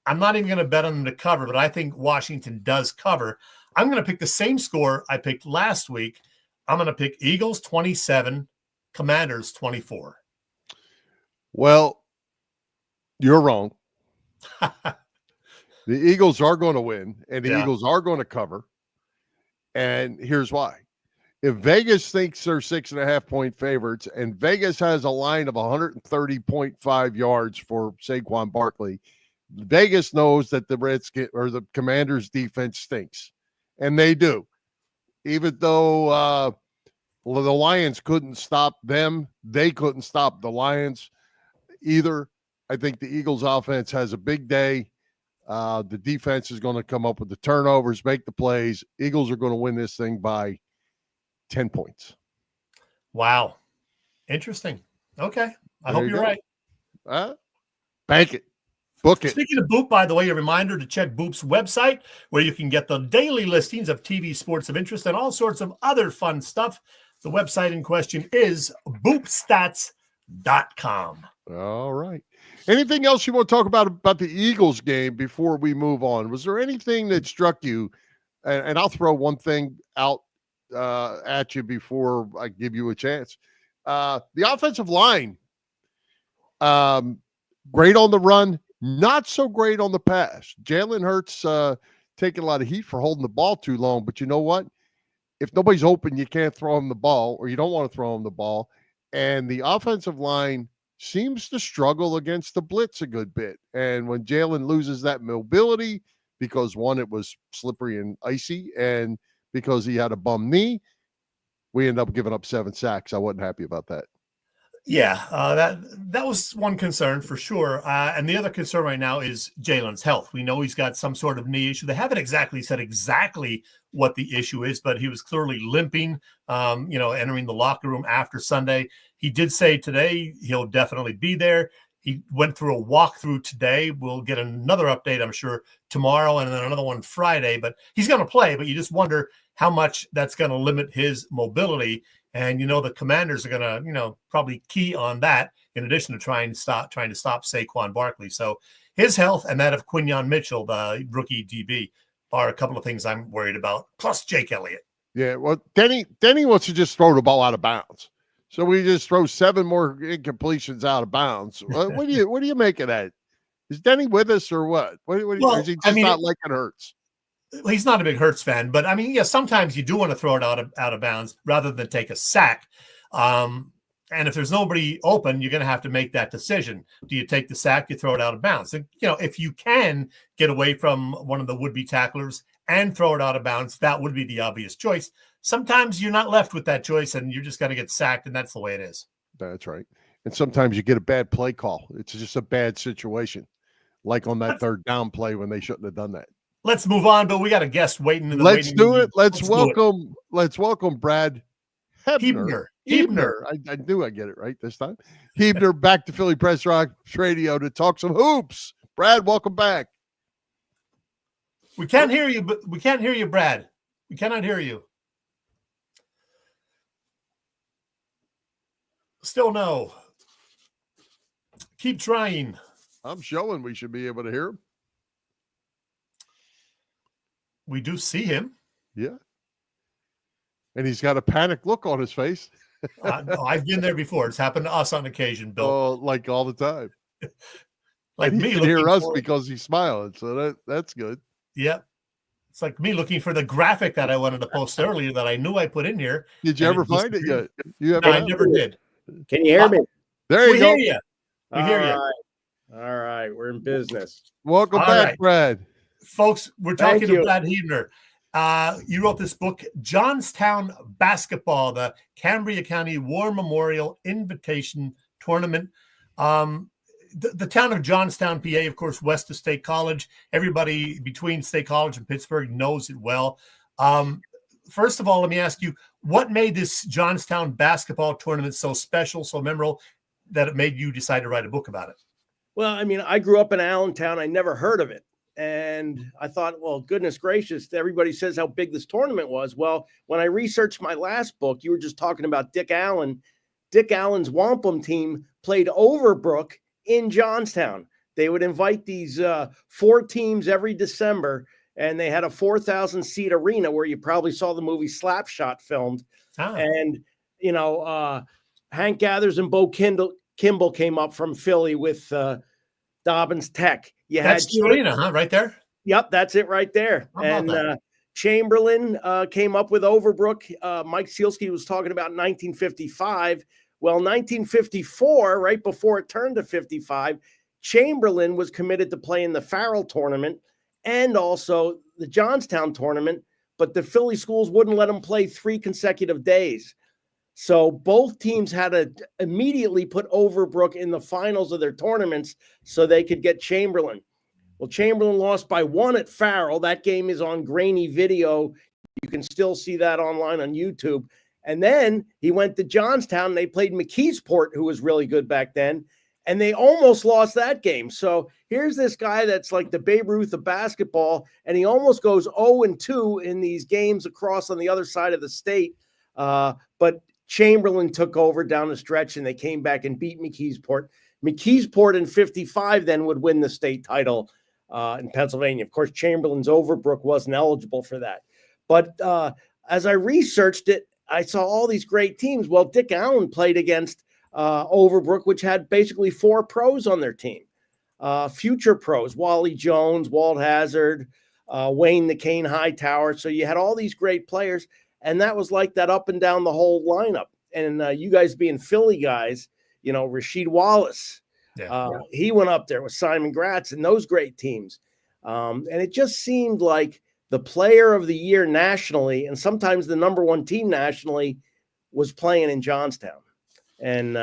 E: I'm not even going to bet on them to cover, but I think Washington does cover. I'm going to pick the same score I picked last week. I'm going to pick Eagles 27, Commanders 24.
D: Well, you're wrong. The Eagles are going to win, and the Eagles are going to cover. And here's why. If Vegas thinks they're 6.5-point favorites and Vegas has a line of 130.5 yards for Saquon Barkley, Vegas knows that the Redskins or the Commanders defense stinks. And they do. Even though the Lions couldn't stop them, they couldn't stop the Lions either. I think the Eagles offense has a big day. The defense is going to come up with the turnovers, make the plays. Eagles are going to win this thing by 10 points.
E: Wow. Interesting. Okay. I hope you're right.
D: Bank it. Book it.
E: Speaking of Boop, by the way, a reminder to check Boop's website where you can get the daily listings of TV sports of interest and all sorts of other fun stuff. The website in question is boopstats.com.
D: All right. Anything else you want to talk about the Eagles game before we move on? Was there anything that struck you? And I'll throw one thing out at you before I give you a chance. The offensive line, great on the run, not so great on the pass. Jalen Hurts taking a lot of heat for holding the ball too long, but you know what? If nobody's open, you can't throw him the ball, or you don't want to throw him the ball. And the offensive line seems to struggle against the blitz a good bit. And when Jalen loses that mobility, because one, it was slippery and icy, and because he had a bum knee, we end up giving up 7 sacks. I wasn't happy about that.
E: Yeah, that was one concern for sure. And the other concern right now is Jalen's health. We know he's got some sort of knee issue. They haven't exactly said exactly what the issue is, but he was clearly limping, entering the locker room after Sunday. He did say today he'll definitely be there. He went through a walkthrough today. We'll get another update, I'm sure, tomorrow, and then another one Friday. But he's going to play, but you just wonder how much that's going to limit his mobility. And, the Commanders are going to, probably key on that in addition to trying to stop Saquon Barkley. So his health and that of Quinyon Mitchell, the rookie DB, are a couple of things I'm worried about, plus Jake Elliott.
D: Yeah, well, Denny wants to just throw the ball out of bounds. So we just throw 7 more incompletions out of bounds. What do you make of that? Is Denny with us or what? Or is he just not liking Hurts?
E: He's not a big Hurts fan, but sometimes you do want to throw it out of bounds rather than take a sack. And if there's nobody open, you're going to have to make that decision. Do you take the sack? You throw it out of bounds. And, if you can get away from one of the would-be tacklers and throw it out of bounds, that would be the obvious choice. Sometimes you're not left with that choice and you're just going to get sacked, and that's the way it is.
D: That's right. And sometimes you get a bad play call. It's just a bad situation, like on that third down play when they shouldn't have done that.
E: Let's move on, but we got a guest waiting in the
D: Let's
E: waiting
D: do
E: room.
D: it. Let's welcome Brad Huebner. I knew I get it right this time. Huebner back to Philly Pressbox Radio to talk some hoops. Brad, welcome back.
E: We can't hear you, but we can't hear you, Brad. We cannot hear you. Still no. Keep trying.
D: I'm showing we should be able to hear him.
E: We do see him.
D: Yeah. And he's got a panicked look on his face.
E: No, I've been there before. It's happened to us on occasion, Bill.
D: Oh, like all the time.
E: Like
D: and
E: me
D: he can hear
E: looking
D: us
E: for-
D: because he's smiling. So that's good.
E: Yep. It's like me looking for the graphic that I wanted to post earlier that I knew I put in here.
D: Did you
E: and
D: ever find it
E: disappeared.
D: yet? You
E: No, I
D: haven't?
E: never did.
H: Can you hear me?
D: There
E: We
D: you go.
E: hear you. We hear you.
H: All right. We're in business.
D: Welcome
E: All
D: back,
E: right.
D: Brad.
E: Folks, we're
H: Thank
E: talking to
H: you.
E: Brad Huebner. You wrote this book, Johnstown Basketball, the Cambria County War Memorial Invitation Tournament. The town of Johnstown, PA, of course, west of State College. Everybody between State College and Pittsburgh knows it well. First of all, let me ask you, what made this Johnstown basketball tournament so special, so memorable, that it made you decide to write a book about it?
H: Well, I mean, I grew up in Allentown. I never heard of it. And I thought, well, goodness gracious, everybody says how big this tournament was. Well, when I researched my last book, you were just talking about Dick Allen. Dick Allen's Wampum team played Overbrook in Johnstown. They would invite these 4 teams every December, and they had a 4,000-seat arena where you probably saw the movie Slapshot filmed. And, you know, Hank Gathers and Bo Kimball came up from Philly with Dobbins Tech.
E: That's the arena, huh? Right there?
H: Yep, that's it right there. And Chamberlain came up with Overbrook. Mike Sielski was talking about 1955. Well, 1954, right before it turned to 55, Chamberlain was committed to play in the Farrell tournament and also the Johnstown tournament, but the Philly schools wouldn't let him play 3 consecutive days. So both teams had to immediately put Overbrook in the finals of their tournaments so they could get Chamberlain. Well, Chamberlain lost by 1 at Farrell. That game is on grainy video. You can still see that online on YouTube. And then he went to Johnstown. They played McKeesport, who was really good back then, and they almost lost that game. So here's this guy that's like the Babe Ruth of basketball, and he almost goes 0-2 in these games across on the other side of the state. But Chamberlain took over down the stretch, and they came back and beat McKeesport. McKeesport in 55 then would win the state title in Pennsylvania. Of course, Chamberlain's Overbrook wasn't eligible for that. But as I researched it, I saw all these great teams. Well, Dick Allen played against Overbrook, which had basically 4 pros on their team. Future pros, Wally Jones, Walt Hazard, Wayne the Cane Hightower. So you had all these great players, and that was like that up and down the whole lineup. And you guys being Philly guys, you know, Rasheed Wallace, he went up there with Simon Gratz and those great teams. And it just seemed like the player of the year nationally, and sometimes the number 1 team nationally, was playing in Johnstown. And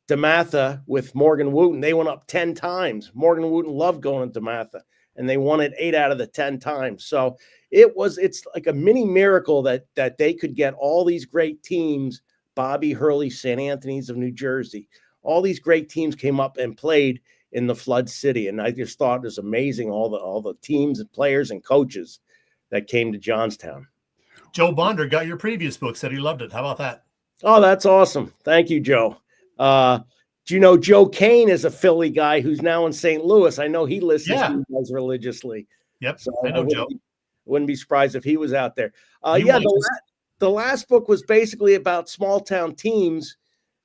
H: DeMatha with Morgan Wooten, they went up 10 times. Morgan Wooten loved going to DeMatha, and they won it 8 out of the 10 times. So it's like a mini miracle that they could get all these great teams, Bobby Hurley, St. Anthony's of New Jersey, all these great teams came up and played in the Flood City. And I just thought it was amazing, all the teams and players and coaches that came to Johnstown.
E: Joe Bonder got your previous book, said he loved it. How about that?
H: Oh, that's awesome. Thank you, Joe. Do you know Joe Kane is a Philly guy who's now in St. Louis? I know he listens to you guys religiously.
E: Yep,
H: so
E: I know Joe.
H: Wouldn't be surprised if he was out there. The last book was basically about small town teams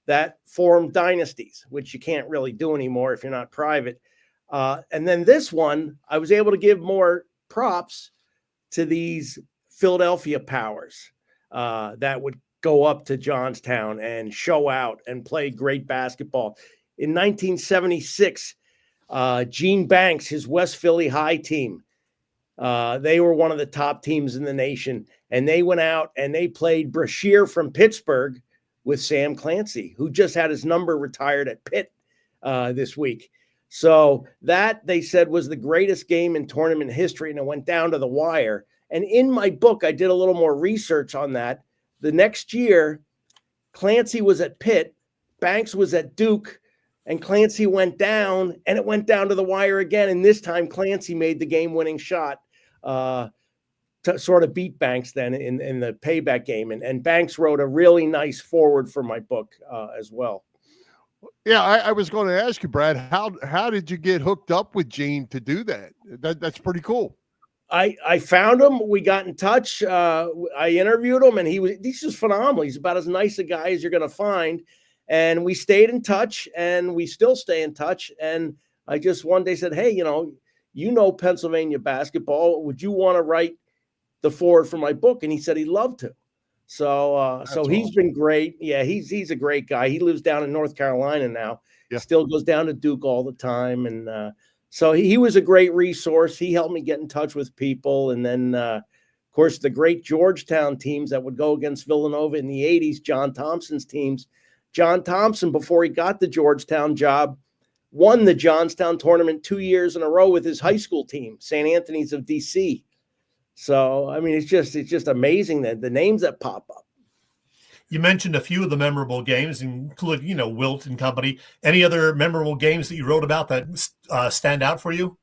H: that formed dynasties, which you can't really do anymore if you're not private. And then this one, I was able to give more props to these Philadelphia powers that would go up to Johnstown and show out and play great basketball. In 1976, Gene Banks, his West Philly High team, they were one of the top teams in the nation, and they went out and they played Brashear from Pittsburgh with Sam Clancy, who just had his number retired at Pitt this week. So that, they said, was the greatest game in tournament history, and it went down to the wire. And in my book, I did a little more research on that. The next year, Clancy was at Pitt, Banks was at Duke, and Clancy went down, and it went down to the wire again. And this time, Clancy made the game-winning shot to sort of beat Banks then in the payback game. And Banks wrote a really nice forward for my book as well.
D: Yeah, I was going to ask you, Brad, how did you get hooked up with Gene to do that? That's pretty cool.
H: I found him. We got in touch. I interviewed him, and he's just phenomenal. He's about as nice a guy as you're going to find. And we stayed in touch, and we still stay in touch. And I just one day said, hey, you know Pennsylvania basketball. Would you want to write the foreword for my book? And he said he'd love to. So he's been great. Yeah, he's a great guy. He lives down in North Carolina now. Yeah. Still goes down to Duke all the time. And so he was a great resource. He helped me get in touch with people. And then, of course, the great Georgetown teams that would go against Villanova in the 80s, John Thompson's teams. John Thompson, before he got the Georgetown job, won the Johnstown tournament 2 years in a row with his high school team, St. Anthony's of D.C. So, I mean, it's just amazing that the names that pop up.
E: You mentioned a few of the memorable games, including, Wilt and company. Any other memorable games that you wrote about that stand out for you?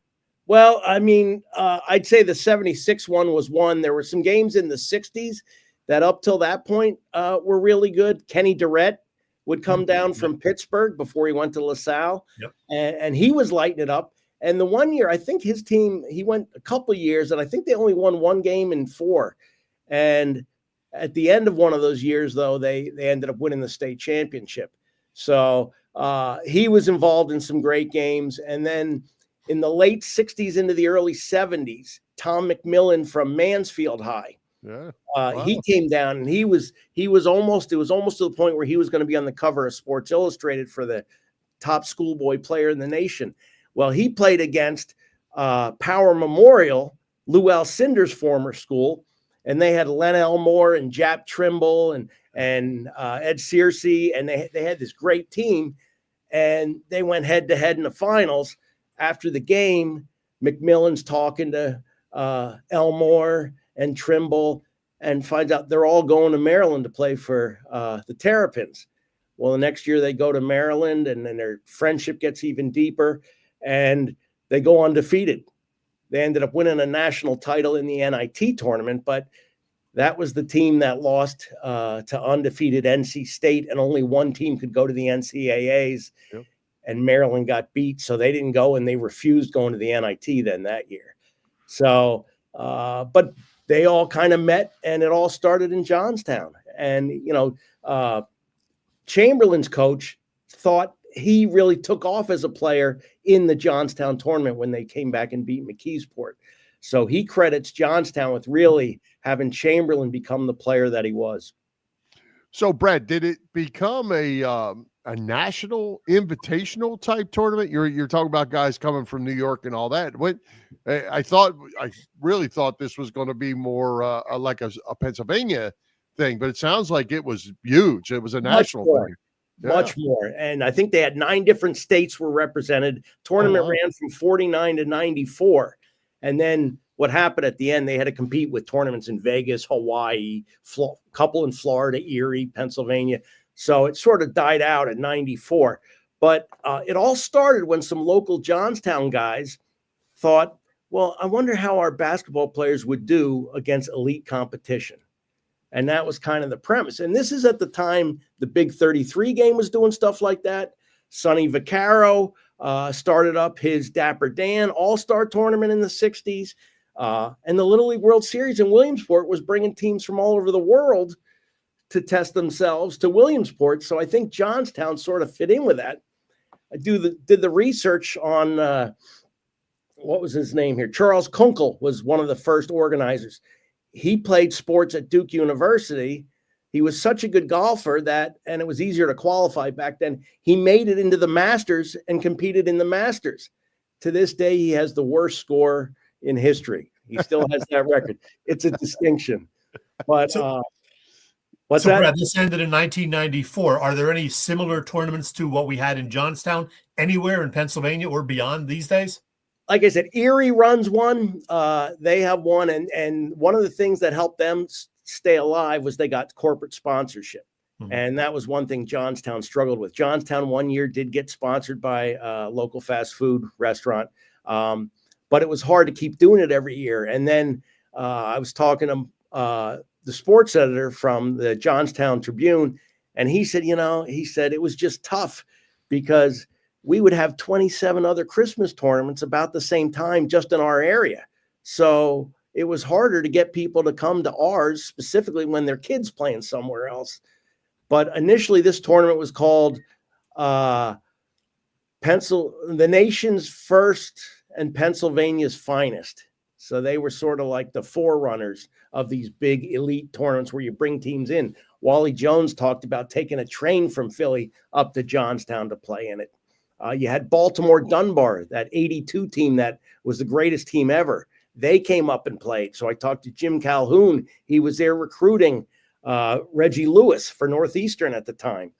H: Well, I mean, I'd say the 76 one was one. There were some games in the 60s that up till that point were really good. Kenny Durrett would come down from Pittsburgh before he went to LaSalle, and he was lighting it up. And the one year, I think his team, he went a couple of years, and I think they only won one game in 4. And at the end of one of those years, though, they ended up winning the state championship. So he was involved in some great games. And then in the late 60s into the early 70s, Tom McMillan from Mansfield High, he came down, and it was almost to the point where he was going to be on the cover of Sports Illustrated for the top schoolboy player in the nation. Well, he played against Power Memorial, Lou Alcindor's former school, and they had Len Elmore and Jap Trimble and Ed Sielski, and they had this great team, and they went head-to-head in the finals. After the game, McMillan's talking to Elmore and Trimble and finds out they're all going to Maryland to play for the Terrapins. Well, the next year they go to Maryland, and then their friendship gets even deeper, and they go undefeated. They ended up winning a national title in the NIT tournament, but that was the team that lost to undefeated NC State, and only one team could go to the NCAAs, and Maryland got beat, so they didn't go, and they refused going to the NIT then that year. So, but they all kind of met, and it all started in Johnstown. And, Chamberlain's coach thought he really took off as a player in the Johnstown tournament when they came back and beat McKeesport. So he credits Johnstown with really having Chamberlain become the player that he was.
D: So, Brad, did it become a national invitational type tournament? You're talking about guys coming from New York and all that. I really thought this was going to be more like a Pennsylvania thing, but it sounds like it was huge. It was a national thing.
H: Much more. And I think they had 9 different states were represented. Tournament ran from 49 to 94. And then what happened at the end, they had to compete with tournaments in Vegas, Hawaii, couple in Florida, Erie, Pennsylvania. So it sort of died out at 94. But it all started when some local Johnstown guys thought, well, I wonder how our basketball players would do against elite competition. And that was kind of the premise. And this is at the time the Big 33 game was doing stuff like that. Sonny Vaccaro started up his Dapper Dan All-Star tournament in the 60s. And the Little League World Series in Williamsport was bringing teams from all over the world to test themselves to Williamsport. So I think Johnstown sort of fit in with that. I did the research on, what was his name here? Charles Kunkel was one of the first organizers. He played sports at Duke University. He was such a good golfer and it was easier to qualify back then. He made it into the Masters and competed in the Masters. To this day, he has the worst score in history. He still has that record. It's a distinction. But what's that?
E: Brad, this ended in 1994. Are there any similar tournaments to what we had in Johnstown anywhere in Pennsylvania or beyond these days?
H: Like I said, Erie runs one. They have one. And one of the things that helped them stay alive was they got corporate sponsorship. Mm-hmm. And that was one thing Johnstown struggled with. Johnstown one year did get sponsored by a local fast food restaurant. But it was hard to keep doing it every year. And then I was talking to the sports editor from the Johnstown Tribune, and he said, it was just tough because we would have 27 other Christmas tournaments about the same time just in our area. So it was harder to get people to come to ours, specifically when their kids playing somewhere else. But initially this tournament was called the nation's first and Pennsylvania's finest. So they were sort of like the forerunners of these big elite tournaments where you bring teams in. Wally Jones talked about taking a train from Philly up to Johnstown to play in it. You had Baltimore Dunbar, that 82 team that was the greatest team ever. They came up and played. So I talked to Jim Calhoun. He was there recruiting Reggie Lewis for Northeastern at the time.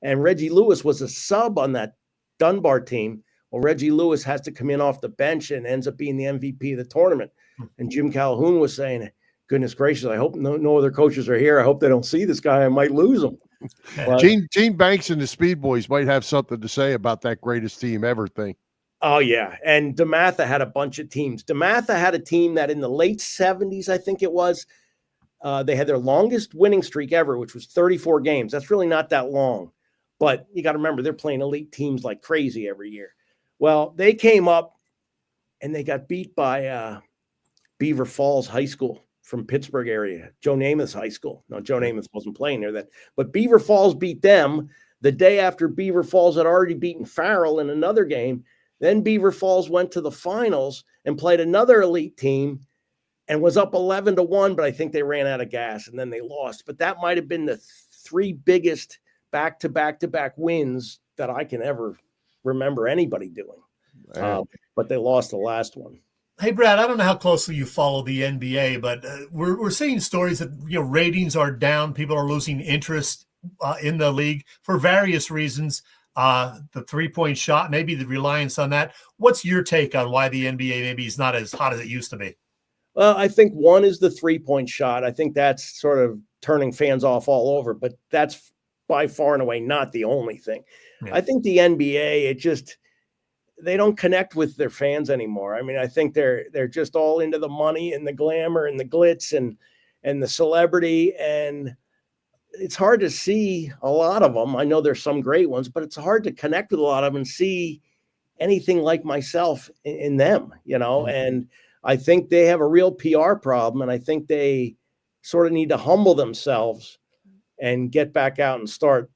H: And Reggie Lewis was a sub on that Dunbar team. Well, Reggie Lewis has to come in off the bench and ends up being the MVP of the tournament. And Jim Calhoun was saying, goodness gracious, I hope no other coaches are here. I hope they don't see this guy. I might lose him. But,
D: Gene Banks and the Speed Boys might have something to say about that greatest team ever thing.
H: Oh, yeah. And DeMatha had a bunch of teams. DeMatha had a team that in the late 70s, I think it was, they had their longest winning streak ever, which was 34 games. That's really not that long. But you got to remember, they're playing elite teams like crazy every year. Well, they came up and they got beat by Beaver Falls High School from Pittsburgh area, Joe Namath's high school. No, Joe Namath wasn't playing there then. But Beaver Falls beat them the day after Beaver Falls had already beaten Farrell in another game. Then Beaver Falls went to the finals and played another elite team and was up 11-1, but I think they ran out of gas and then they lost. But that might have been the three biggest back-to-back wins that I can ever remember anybody doing. But they lost the last one.
E: Hey, Brad, I don't know how closely you follow the NBA, but we're seeing stories that ratings are down. People are losing interest in the league for various reasons. The three-point shot, maybe the reliance on that. What's your take on why the NBA maybe is not as hot as it used to be?
H: Well, I think one is the three-point shot. I think that's sort of turning fans off all over, but that's by far and away not the only thing. Yeah. I think the NBA, they don't connect with their fans anymore. I mean, I think they're just all into the money and the glamour and the glitz and the celebrity. And it's hard to see a lot of them. I know there's some great ones, but it's hard to connect with a lot of them and see anything like myself in them, Mm-hmm. And I think they have a real PR problem. And I think they sort of need to humble themselves and get back out and start,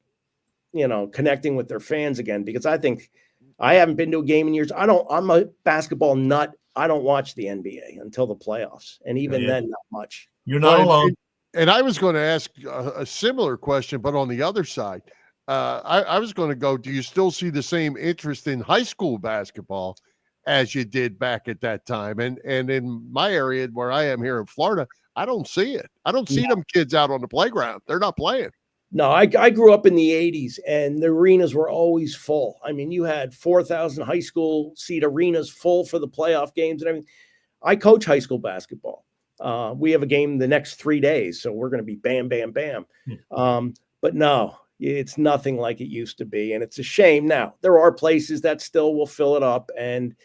H: connecting with their fans again, because I think I haven't been to a game in years. I'm a basketball nut. I don't watch the NBA until the playoffs. And even then, not much.
E: You're not alone.
D: And I was going to ask a similar question, but on the other side, I was going to go, do you still see the same interest in high school basketball as you did back at that time? And in my area where I am here in Florida, I don't see it. I don't see them kids out on the playground. They're not playing.
H: No, I grew up in the 80s, and the arenas were always full. I mean, you had 4,000 high school seat arenas full for the playoff games and everything. I coach high school basketball. We have a game the next 3 days, so we're going to be bam, bam, bam. But no, it's nothing like it used to be, and it's a shame. Now, there are places that still will fill it up, and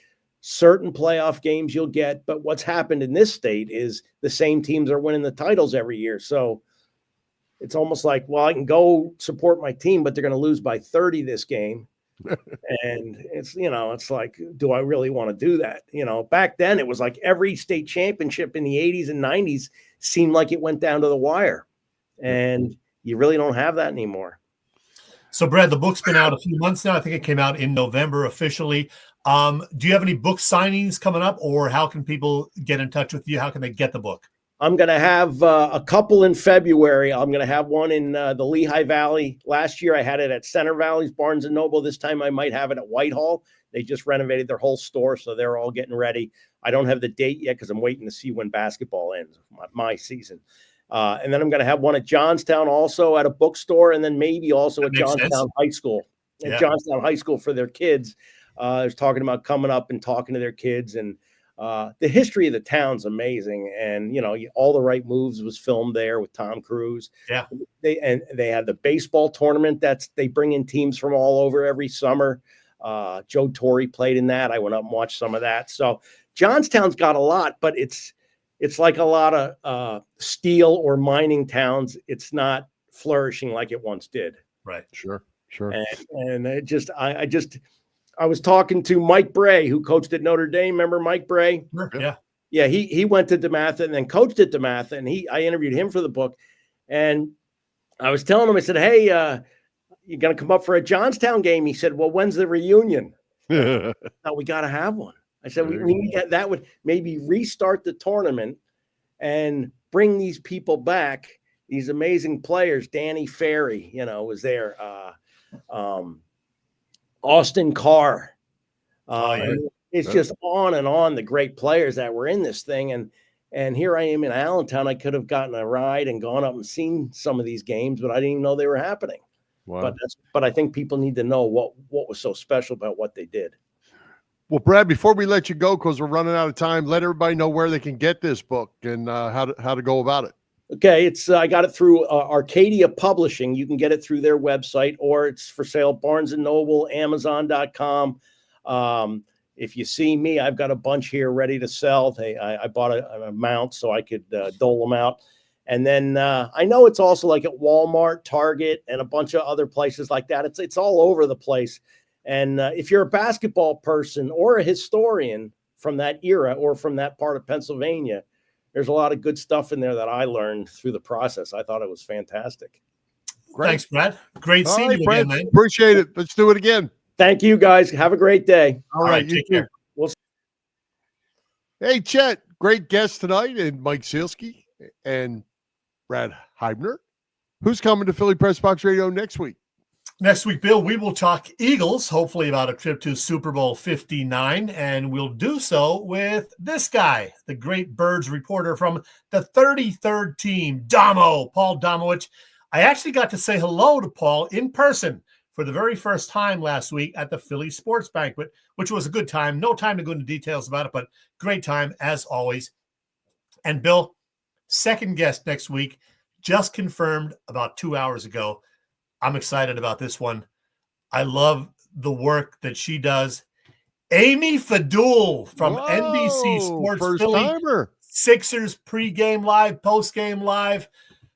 H: certain playoff games you'll get. But what's happened in this state is the same teams are winning the titles every year. So it's almost like, well, I can go support my team, but they're going to lose by 30 this game. And it's, it's like, do I really want to do that? Back then it was like every state championship in the 80s and 90s seemed like it went down to the wire. And you really don't have that anymore.
E: So, Brad, the book's been out a few months now. I think it came out in November officially. Do you have any book signings coming up, or how can people get in touch with you? How can they get the book?
H: I'm going to have a couple in February. I'm going to have one in the Lehigh Valley. Last year I had it at Center Valley's Barnes & Noble. This time I might have it at Whitehall. They just renovated their whole store, so they're all getting ready. I don't have the date yet because I'm waiting to see when basketball ends, my season. And then I'm going to have one at Johnstown also at a bookstore, and then maybe also at Johnstown High School. At Johnstown High School for their kids. I was talking about coming up and talking to their kids, and the history of the town's amazing. And, All the Right Moves was filmed there with Tom Cruise.
E: Yeah.
H: They had the baseball tournament they bring in teams from all over every summer. Joe Torre played in that. I went up and watched some of that. So Johnstown's got a lot, but it's like a lot of steel or mining towns. It's not flourishing like it once did.
E: Right.
D: Sure.
H: And I was talking to Mike Bray, who coached at Notre Dame. Remember Mike Bray?
E: Yeah.
H: Yeah, he went to DeMatha and then coached at DeMatha, and I interviewed him for the book. And I was telling him, I said, hey, you're going to come up for a Johnstown game? He said, well, when's the reunion? No, we got to have one. I said we need that would maybe restart the tournament and bring these people back, these amazing players. Danny Ferry, was there. Austin Carr. It's just on and on, the great players that were in this thing. And here I am in Allentown. I could have gotten a ride and gone up and seen some of these games, but I didn't even know they were happening. Wow. But I think people need to know what was so special about what they did.
D: Well, Brad, before we let you go, because we're running out of time, let everybody know where they can get this book and how to go about it.
H: Okay, it's I got it through Arcadia Publishing. You can get it through their website, or it's for sale Barnes & Noble, Amazon.com. If you see me, I've got a bunch here ready to sell. I bought an amount so I could dole them out. And then I know it's also like at Walmart, Target, and a bunch of other places like that. It's all over the place. And if you're a basketball person or a historian from that era or from that part of Pennsylvania, there's a lot of good stuff in there that I learned through the process. I thought it was fantastic.
D: Great.
E: Thanks, Brad. Great seeing you again, man.
D: Appreciate it. Let's do it again.
H: Thank you, guys. Have a great day.
D: All right.
E: Take care.
D: Hey, Chet, great guest tonight, and Mike Sielski and Brad Huebner. Who's coming to Philly Pressbox Radio next week?
E: Next week, Bill, we will talk Eagles, hopefully about a trip to Super Bowl 59, and we'll do so with this guy, the great Birds reporter from the 33rd team, Paul Domowitch. I actually got to say hello to Paul in person for the very first time last week at the Philly Sports Banquet, which was a good time. No time to go into details about it, but great time as always. And Bill, second guest next week, just confirmed about 2 hours ago. I'm excited about this one. I love the work that she does. Amy Fadul from NBC Sports
D: first
E: Philly.
D: Timer.
E: Sixers pregame live, postgame live,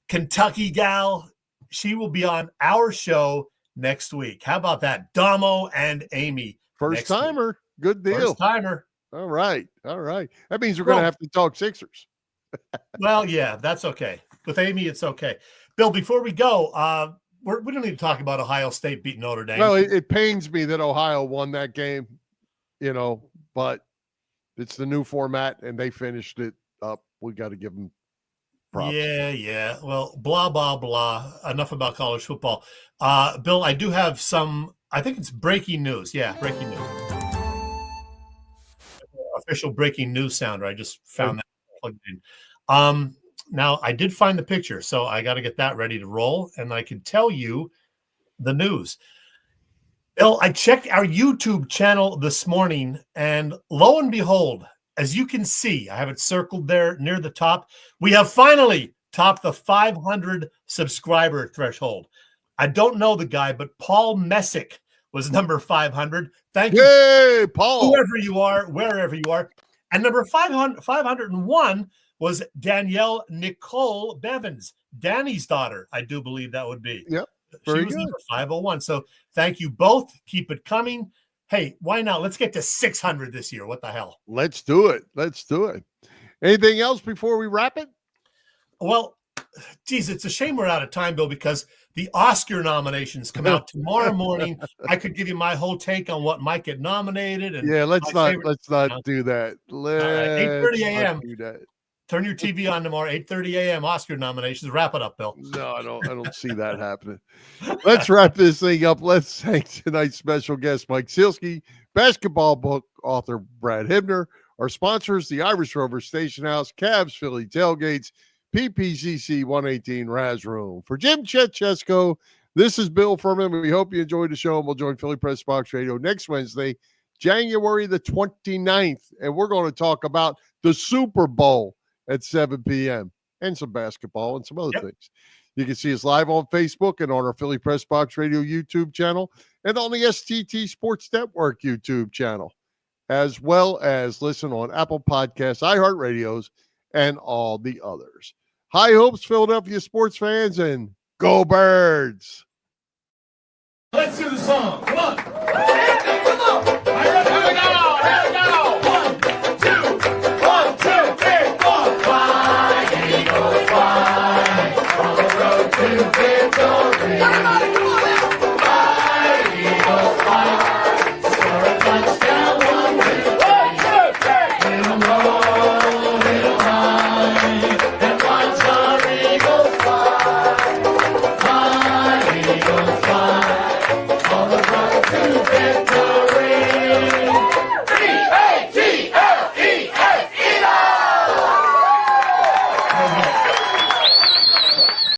E: Kentucky gal. She will be on our show next week. How about that? Damo and Amy.
D: First timer. Good deal.
E: First timer.
D: All right. That means we're going to have to talk Sixers.
E: Well, yeah, that's okay. With Amy, it's okay. Bill, before we go, we don't need to talk about Ohio State beating Notre Dame.
D: Well, it pains me that Ohio won that game, but it's the new format, and they finished it up. We got to give them props.
E: Yeah. Well, blah, blah, blah. Enough about college football. Bill, I do have I think it's breaking news. Yeah, breaking news. Official breaking news sounder. I just found that plugged in. Now, I did find the picture, so I got to get that ready to roll, and I can tell you the news. Bill, I checked our YouTube channel this morning, and lo and behold, as you can see, I have it circled there near the top, we have finally topped the 500 subscriber threshold. I don't know the guy, but Paul Messick was number 500. Thank you.
D: Hey, Paul.
E: Whoever you are, wherever you are. And number 501 was Danielle Nicole Bevins, Danny's daughter, I do believe that would be.
D: Yep.
E: She was number 501. So thank you both. Keep it coming. Hey, why not? Let's get to 600 this year. What the hell?
D: Let's do it. Anything else before we wrap it?
E: Well, geez, it's a shame we're out of time, Bill, because the Oscar nominations come out tomorrow morning. I could give you my whole take on what might get nominated. And
D: yeah, let's not do that.
E: 8:30 a.m. Turn your TV on tomorrow, 8:30 a.m. Oscar nominations. Wrap it up, Bill.
D: No, I don't see that happening. Let's wrap this thing up. Let's thank tonight's special guest, Mike Sielski, basketball book author Brad Huebner, our sponsors, the Irish Rover Station House, Cavs Philly Tailgates, PPCC 118 Raz Room. For Jim Chet Chesko, this is Bill Furman. We hope you enjoyed the show, and we'll join Philly Pressbox Radio next Wednesday, January the 29th, and we're going to talk about the Super Bowl at 7 p.m. and some basketball and some other things. You can see us live on Facebook and on our Philly Pressbox Radio YouTube channel and on the STT Sports Network YouTube channel, as well as listen on Apple Podcasts, iHeartRadios, and all the others. High hopes, Philadelphia sports fans, and go Birds!
B: Let's do the song. Come on.